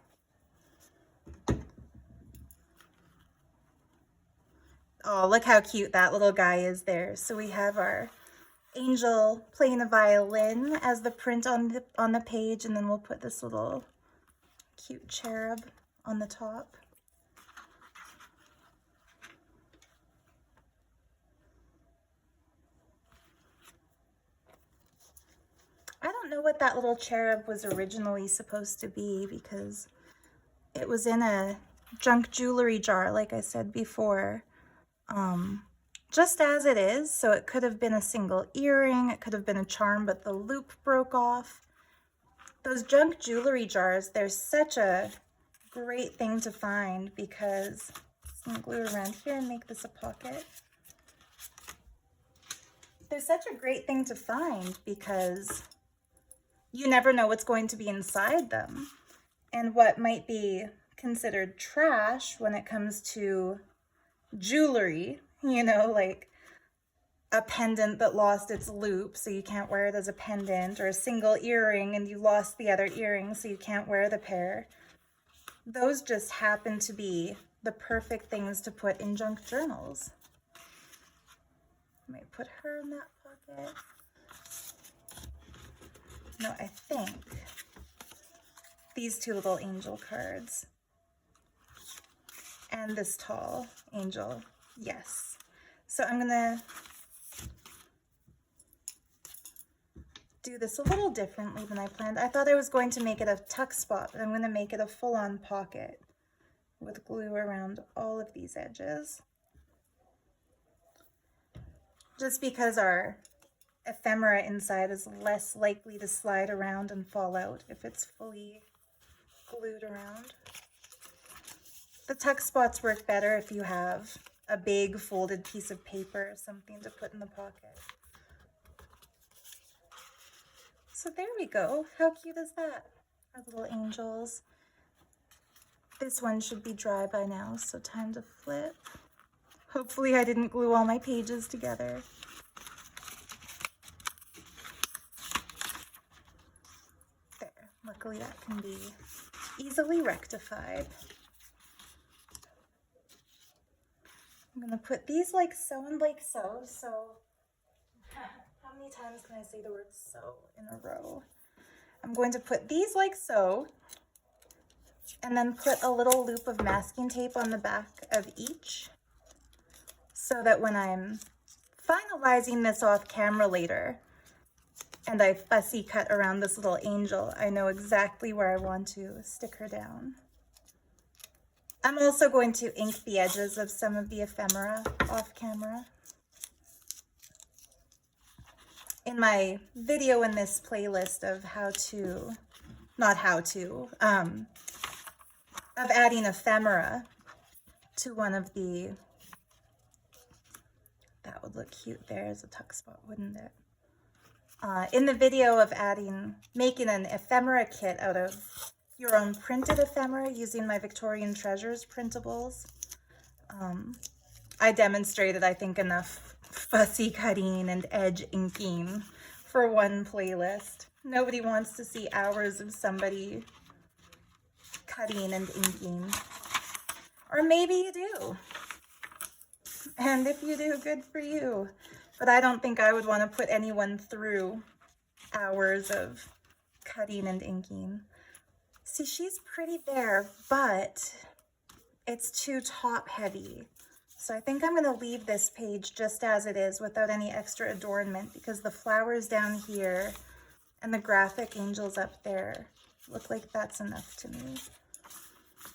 Oh, look how cute that little guy is there. So we have our angel playing a violin as the print on the page, and then we'll put this little cute cherub on the top. I don't know what that little cherub was originally supposed to be because it was in a junk jewelry jar, like I said before, just as it is. So it could have been a single earring, it could have been a charm, but the loop broke off. Those junk jewelry jars, they're such a great thing to find because I'm gonna glue around here and make this a pocket. They're such a great thing to find because you never know what's going to be inside them. And what might be considered trash when it comes to jewelry, you know, like a pendant that lost its loop so you can't wear it as a pendant, or a single earring and you lost the other earring so you can't wear the pair. Those just happen to be the perfect things to put in junk journals. I might put her in that pocket. No, I think these two little angel cards and this tall angel, yes. So I'm gonna do this a little differently than I planned. I thought I was going to make it a tuck spot, but I'm gonna make it a full-on pocket with glue around all of these edges. Just because our ephemera inside is less likely to slide around and fall out if it's fully glued around. The tuck spots work better if you have a big folded piece of paper or something to put in the pocket. So there we go. How cute is that? Our little angels. This one should be dry by now, so time to flip. Hopefully I didn't glue all my pages together. There, luckily that can be easily rectified. I'm gonna put these like so and like so, how many times can I say the word so in a row? I'm going to put these like so, and then put a little loop of masking tape on the back of each, so that when I'm finalizing this off camera later, and I fussy cut around this little angel, I know exactly where I want to stick her down. I'm also going to ink the edges of some of the ephemera off camera. In my video in this playlist of of adding ephemera to one of the, that would look cute there as a tuck spot, wouldn't it? In the video of making an ephemera kit out of your own printed ephemera using my Victorian Treasures printables, I demonstrated, I think, enough fussy cutting and edge inking for one playlist. Nobody wants to see hours of somebody cutting and inking. Or maybe you do. And if you do, good for you. But I don't think I would want to put anyone through hours of cutting and inking. See, she's pretty there, but it's too top heavy. So I think I'm going to leave this page just as it is without any extra adornment, because the flowers down here and the graphic angels up there look like that's enough to me.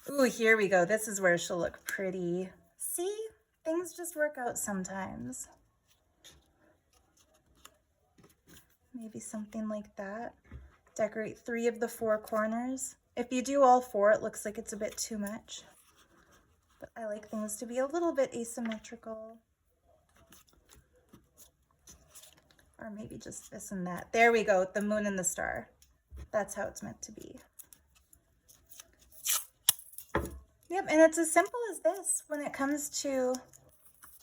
Ooh, here we go. This is where she'll look pretty. See? Things just work out sometimes. Maybe something like that. Decorate 3 of the 4 corners. If you do all 4, it looks like it's a bit too much. But I like things to be a little bit asymmetrical. Or maybe just this and that. There we go, the moon and the star. That's how it's meant to be. Yep, and it's as simple as this when it comes to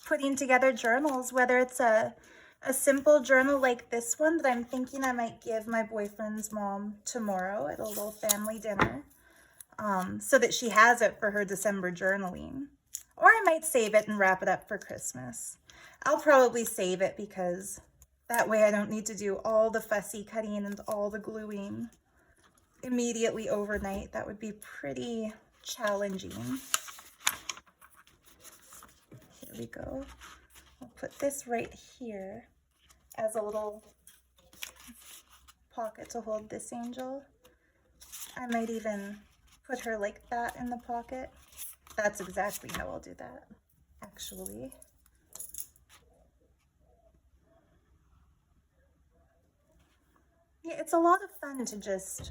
putting together journals, whether it's a simple journal like this one that I'm thinking I might give my boyfriend's mom tomorrow at a little family dinner, so that she has it for her December journaling. Or I might save it and wrap it up for Christmas. I'll probably save it because that way I don't need to do all the fussy cutting and all the gluing immediately overnight. That would be pretty challenging. Here we go. I'll put this right here as a little pocket to hold this angel. I might even put her like that in the pocket. That's exactly how I'll do that, actually. Yeah, it's a lot of fun to just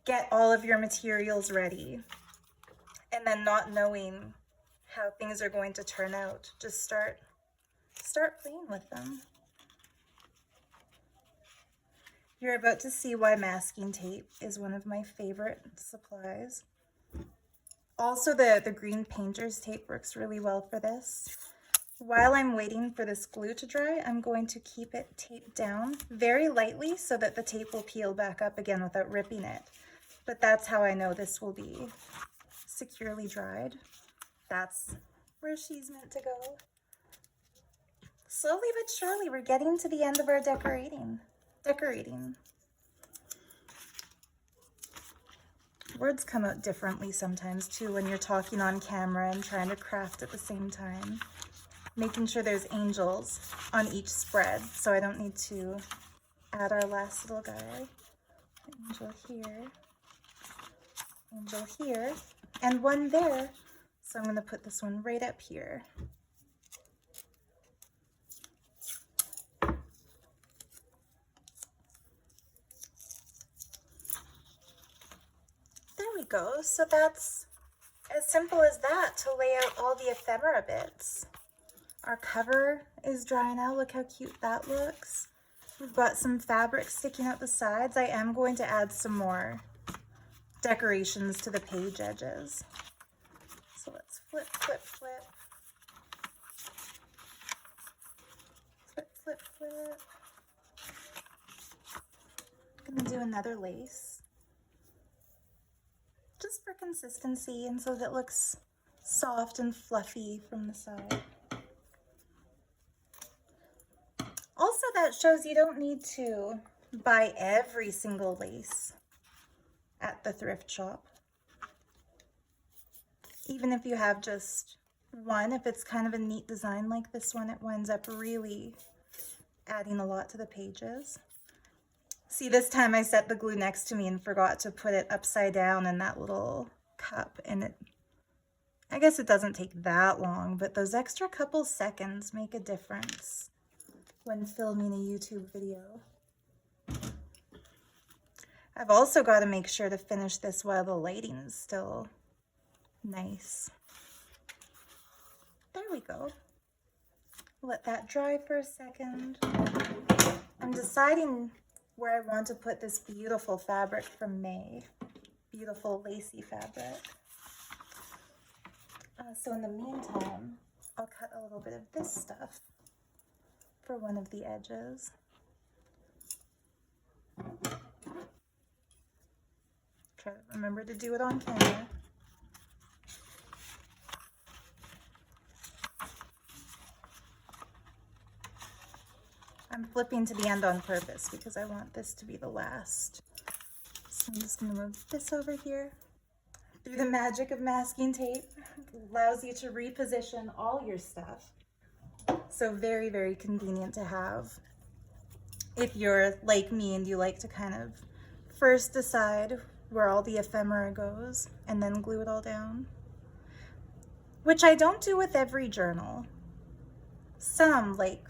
get all of your materials ready and then not knowing how things are going to turn out. Just start playing with them. You're about to see why masking tape is one of my favorite supplies. Also, the green painter's tape works really well for this. While I'm waiting for this glue to dry, I'm going to keep it taped down very lightly so that the tape will peel back up again without ripping it. But that's how I know this will be securely dried. That's where she's meant to go. Slowly but surely, we're getting to the end of our decorating. Words come out differently sometimes too when you're talking on camera and trying to craft at the same time. Making sure there's angels on each spread, so I don't need to add our last little guy. Angel here, and one there. So I'm going to put this one right up here. There we go. So that's as simple as that to lay out all the ephemera bits. Our cover is dry now. Look how cute that looks. We've got some fabric sticking out the sides. I am going to add some more decorations to the page edges. So let's flip. I'm gonna do another lace. Just for consistency and so that it looks soft and fluffy from the side. Also, that shows you don't need to buy every single lace at the thrift shop. Even if you have just one, if it's kind of a neat design like this one, it winds up really adding a lot to the pages. See, this time I set the glue next to me and forgot to put it upside down in that little cup, and I guess it doesn't take that long, but those extra couple seconds make a difference when filming a YouTube video. I've also got to make sure to finish this while the lighting's still nice. There we go. Let that dry for a second. I'm deciding where I want to put this beautiful fabric from May. Beautiful lacy fabric. So in the meantime, I'll cut a little bit of this stuff for one of the edges. Try to remember to do it on camera. I'm flipping to the end on purpose because I want this to be the last. So I'm just going to move this over here. Through the magic of masking tape, it allows you to reposition all your stuff. So very, very convenient to have if you're like me and you like to kind of first decide where all the ephemera goes and then glue it all down. Which I don't do with every journal. Some, like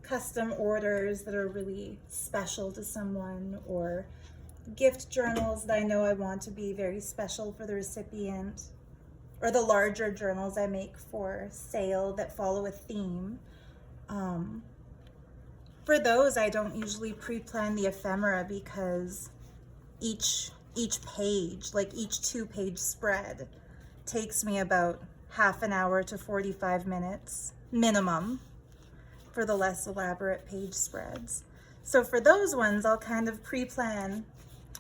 custom orders that are really special to someone, or gift journals that I know I want to be very special for the recipient, or the larger journals I make for sale that follow a theme. For those, I don't usually pre-plan the ephemera because each page, like each 2-page spread, takes me about half an hour to 45 minutes minimum for the less elaborate page spreads. So for those ones, I'll kind of pre-plan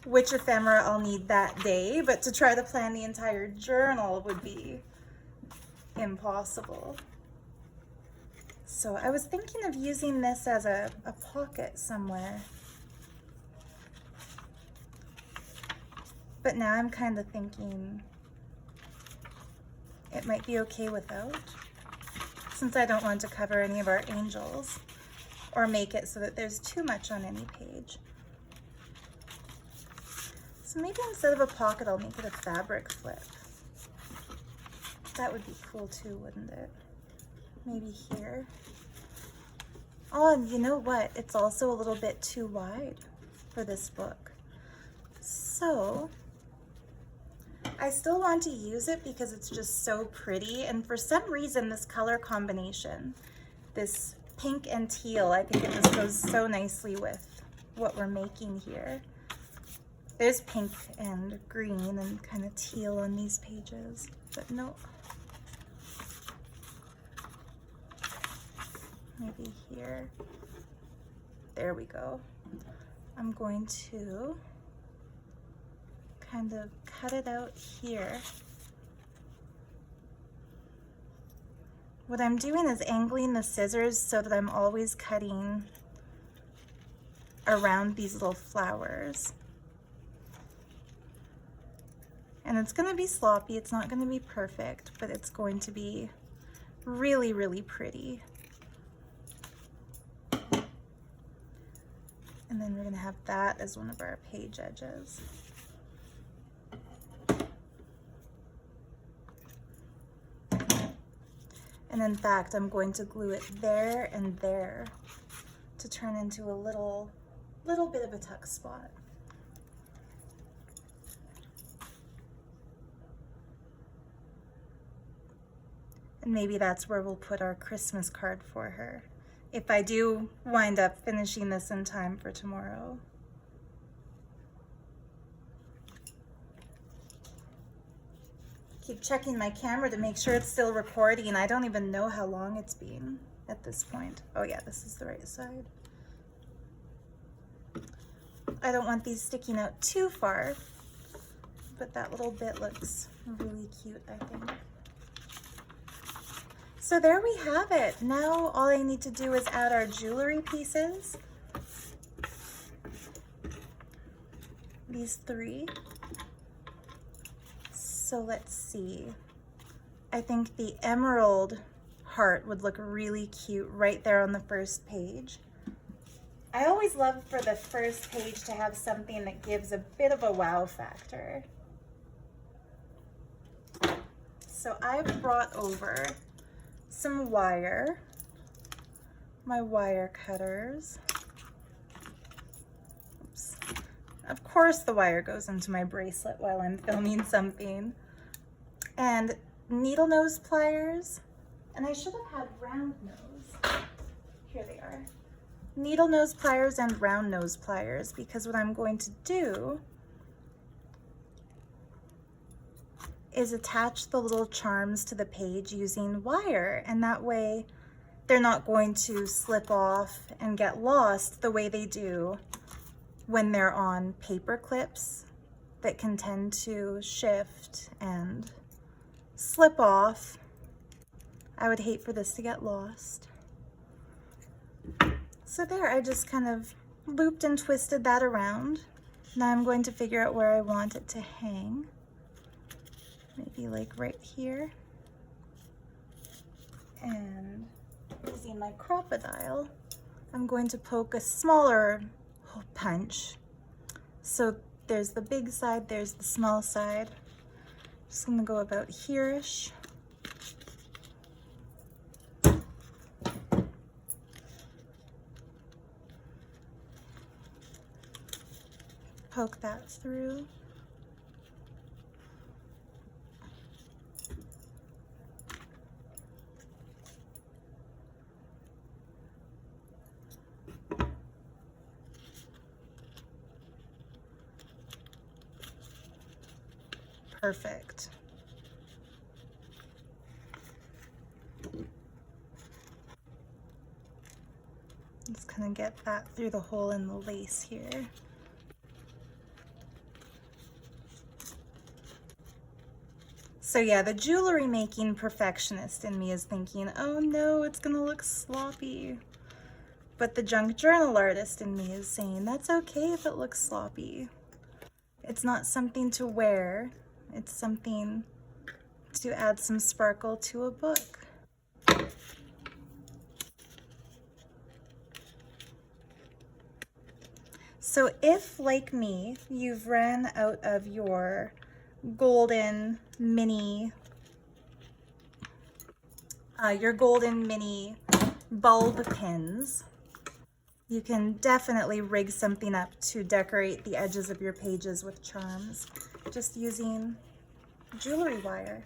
which ephemera I'll need that day, but to try to plan the entire journal would be impossible. So I was thinking of using this as a pocket somewhere. But now I'm kind of thinking it might be okay without, since I don't want to cover any of our angels or make it so that there's too much on any page. So maybe instead of a pocket, I'll make it a fabric flip. That would be cool too, wouldn't it? Maybe here. Oh, and you know what? It's also a little bit too wide for this book. So I still want to use it because it's just so pretty. And for some reason, this color combination, this pink and teal, I think it just goes so nicely with what we're making here. There's pink and green and kind of teal on these pages, but no. Maybe here. There we go. I'm going to kind of cut it out here. What I'm doing is angling the scissors so that I'm always cutting around these little flowers. And it's going to be sloppy, it's not going to be perfect, but it's going to be really, really pretty. And then we're going to have that as one of our page edges. And in fact, I'm going to glue it there and there to turn into a little bit of a tuck spot. And maybe that's where we'll put our Christmas card for her, if I do wind up finishing this in time for tomorrow. Keep checking my camera to make sure it's still recording. I don't even know how long it's been at this point. Oh yeah, this is the right side. I don't want these sticking out too far, but that little bit looks really cute, I think. So there we have it. Now all I need to do is add our jewelry pieces. These 3. So let's see. I think the emerald heart would look really cute right there on the first page. I always love for the first page to have something that gives a bit of a wow factor. So I've brought over some wire, my wire cutters. Oops. Of course the wire goes into my bracelet while I'm filming something. And needle nose pliers, and I should have had round nose. Here they are. Needle nose pliers and round nose pliers, because what I'm going to do is attach the little charms to the page using wire, and that way they're not going to slip off and get lost the way they do when they're on paper clips that can tend to shift and slip off. I would hate for this to get lost. So there, I just kind of looped and twisted that around. Now I'm going to figure out where I want it to hang. Maybe like right here. And using my crocodile, I'm going to poke a smaller punch. So there's the big side, there's the small side. Just gonna go about here-ish. Poke that through. Perfect. Just kind of get that through the hole in the lace here. So yeah, the jewelry making perfectionist in me is thinking, oh no, it's gonna look sloppy. But the junk journal artist in me is saying, that's okay if it looks sloppy. It's not something to wear. It's something to add some sparkle to a book. So if, like me, you've ran out of your golden mini bulb pins, you can definitely rig something up to decorate the edges of your pages with charms, just using jewelry wire.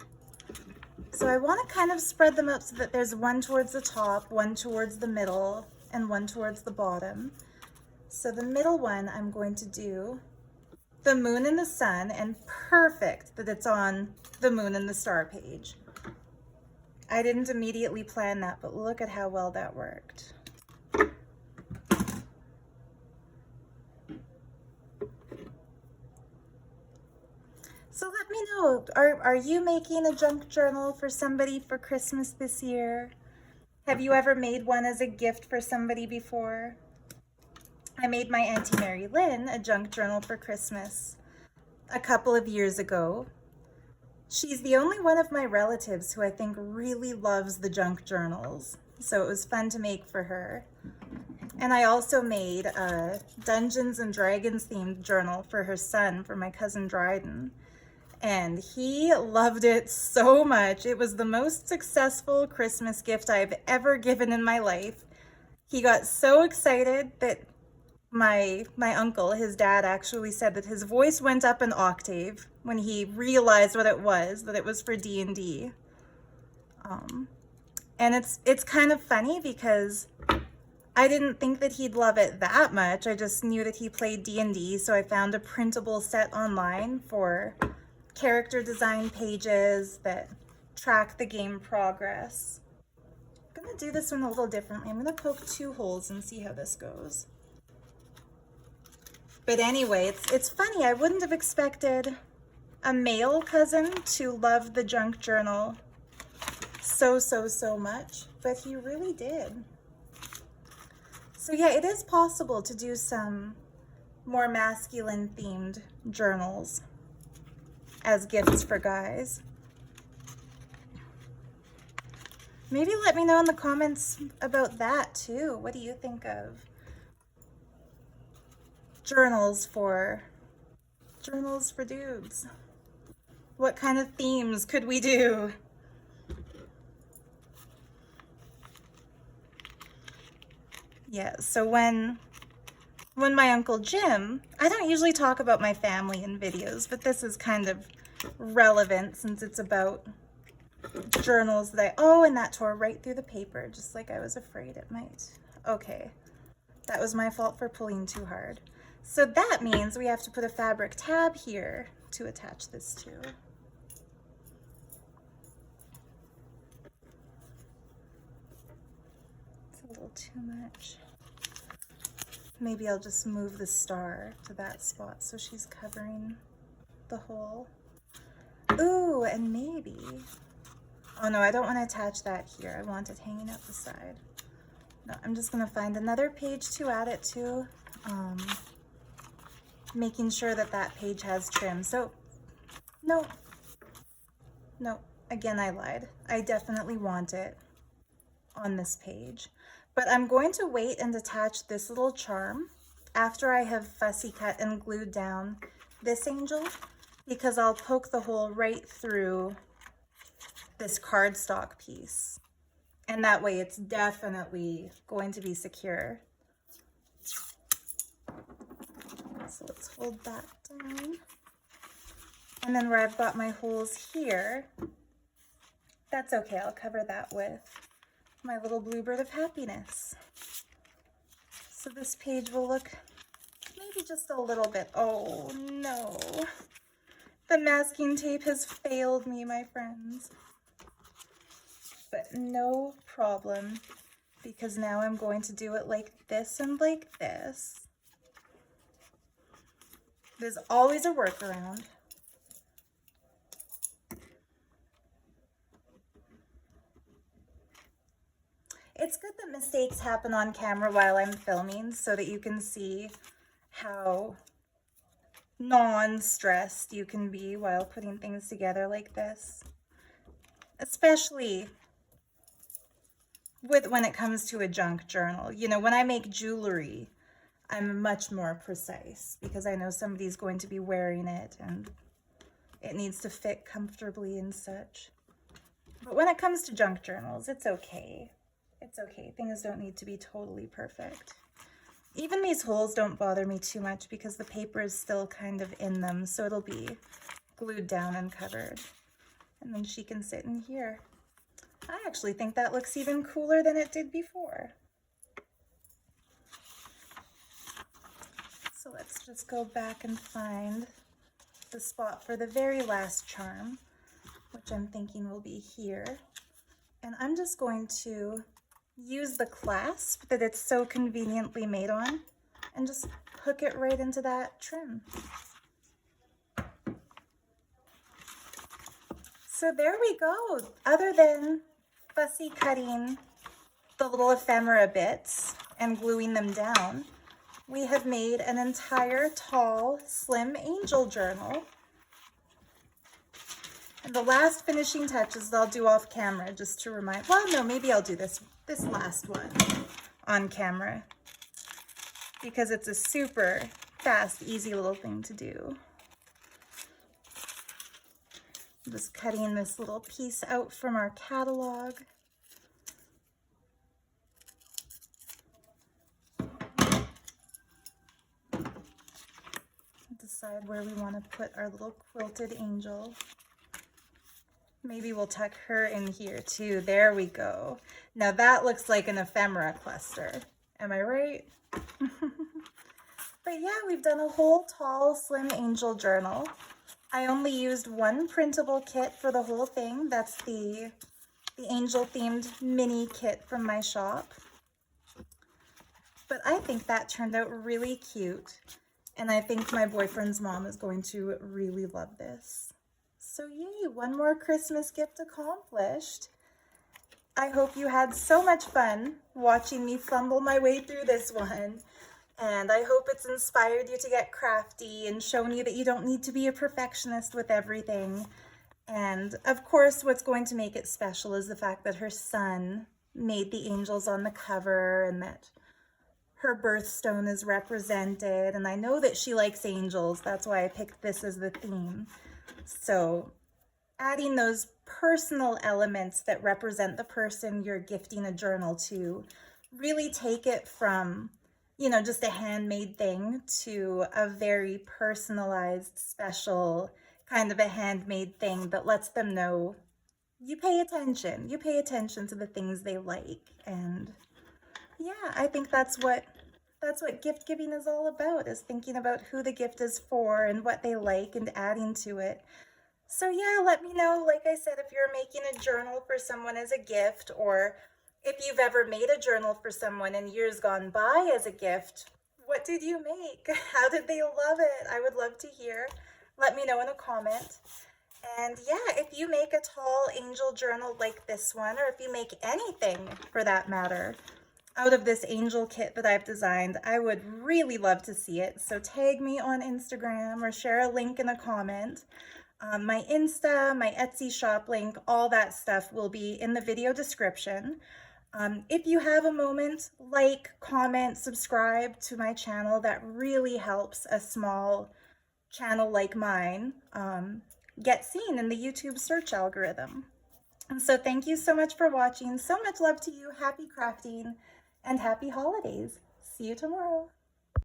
So I want to kind of spread them out so that there's one towards the top, one towards the middle, and one towards the bottom. So the middle one, I'm going to do the moon and the sun, and perfect that it's on the moon and the star page. I didn't immediately plan that, but look at how well that worked. So let me know, are you making a junk journal for somebody for Christmas this year? Have you ever made one as a gift for somebody before? I made my Auntie Mary Lynn a junk journal for Christmas a couple of years ago. She's the only one of my relatives who I think really loves the junk journals, so it was fun to make for her. And I also made a Dungeons and Dragons themed journal for her son, for my cousin Dryden. And he loved it so much. It was the most successful Christmas gift I've ever given in my life. He got so excited that my uncle, his dad, actually said that his voice went up an octave when he realized what it was, that it was for D&D. And it's kind of funny because I didn't think that he'd love it that much. I just knew that he played D&D, so I found a printable set online for character design pages that track the game progress. I'm gonna do this one a little differently. I'm gonna poke 2 holes and see how this goes. But anyway, it's funny, I wouldn't have expected a male cousin to love the junk journal so much, but he really did. So yeah, it is possible to do some more masculine themed journals as gifts for guys. Maybe let me know in the comments about that too. What do you think of journals for dudes? What kind of themes could we do? Yeah, so when my Uncle Jim, I don't usually talk about my family in videos, but this is kind of relevant since it's about journals that oh, and that tore right through the paper, just like I was afraid it might. Okay, that was my fault for pulling too hard. So that means we have to put a fabric tab here to attach this to. It's a little too much. Maybe I'll just move the star to that spot so she's covering the hole. Ooh, and maybe, oh no, I don't want to attach that here. I want it hanging out the side. No, I'm just gonna find another page to add it to, making sure that that page has trim. So, no, again, I lied. I definitely want it on this page. But I'm going to wait and attach this little charm after I have fussy cut and glued down this angel, because I'll poke the hole right through this cardstock piece. And that way it's definitely going to be secure. So let's hold that down. And then where I've got my holes here, that's okay, I'll cover that with my little bluebird of happiness. So this page will look maybe just a little bit, oh no. The masking tape has failed me, my friends. But no problem, because now I'm going to do it like this and like this. There's always a workaround. It's good that mistakes happen on camera while I'm filming so that you can see how non-stressed you can be while putting things together like this. Especially when it comes to a junk journal. You know, when I make jewelry, I'm much more precise because I know somebody's going to be wearing it and it needs to fit comfortably and such. But when it comes to junk journals, it's okay. It's okay. Things don't need to be totally perfect. Even these holes don't bother me too much because the paper is still kind of in them, so it'll be glued down and covered. And then she can sit in here. I actually think that looks even cooler than it did before. Let's just go back and find the spot for the very last charm, which I'm thinking will be here. And I'm just going to use the clasp that it's so conveniently made on and just hook it right into that trim. So there we go. Other than fussy cutting the little ephemera bits and gluing them down, we have made an entire tall, slim angel journal. And the last finishing touches I'll do off camera just to remind, well, no, maybe I'll do this last one on camera because it's a super fast, easy little thing to do. I'm just cutting this little piece out from our catalog. Decide where we want to put our little quilted angel. Maybe we'll tuck her in here too. There we go. Now that looks like an ephemera cluster. Am I right? But yeah, we've done a whole tall, slim angel journal. I only used one printable kit for the whole thing. That's the angel themed mini kit from my shop. But I think that turned out really cute. And I think my boyfriend's mom is going to really love this. So yay, one more Christmas gift accomplished. I hope you had so much fun watching me fumble my way through this one. And I hope it's inspired you to get crafty and shown you that you don't need to be a perfectionist with everything. And of course, what's going to make it special is the fact that her son made the angels on the cover and that her birthstone is represented. And I know that she likes angels. That's why I picked this as the theme. So adding those personal elements that represent the person you're gifting a journal to really take it from, you know, just a handmade thing to a very personalized, special kind of a handmade thing that lets them know you pay attention. You pay attention to the things they like. And yeah, I think that's what gift giving is all about, is thinking about who the gift is for and what they like and adding to it. So yeah, let me know, like I said, if you're making a journal for someone as a gift, or if you've ever made a journal for someone in years gone by as a gift. What did you make? How did they love it? I would love to hear. Let me know in a comment. And yeah, if you make a tall angel journal like this one, or if you make anything for that matter, out of this angel kit that I've designed, I would really love to see it. So tag me on Instagram or share a link in a comment. My Insta, my Etsy shop link, all that stuff will be in the video description. If you have a moment, like, comment, subscribe to my channel. That really helps a small channel like mine get seen in the YouTube search algorithm. And so thank you so much for watching. So much love to you. Happy crafting and happy holidays. See you tomorrow.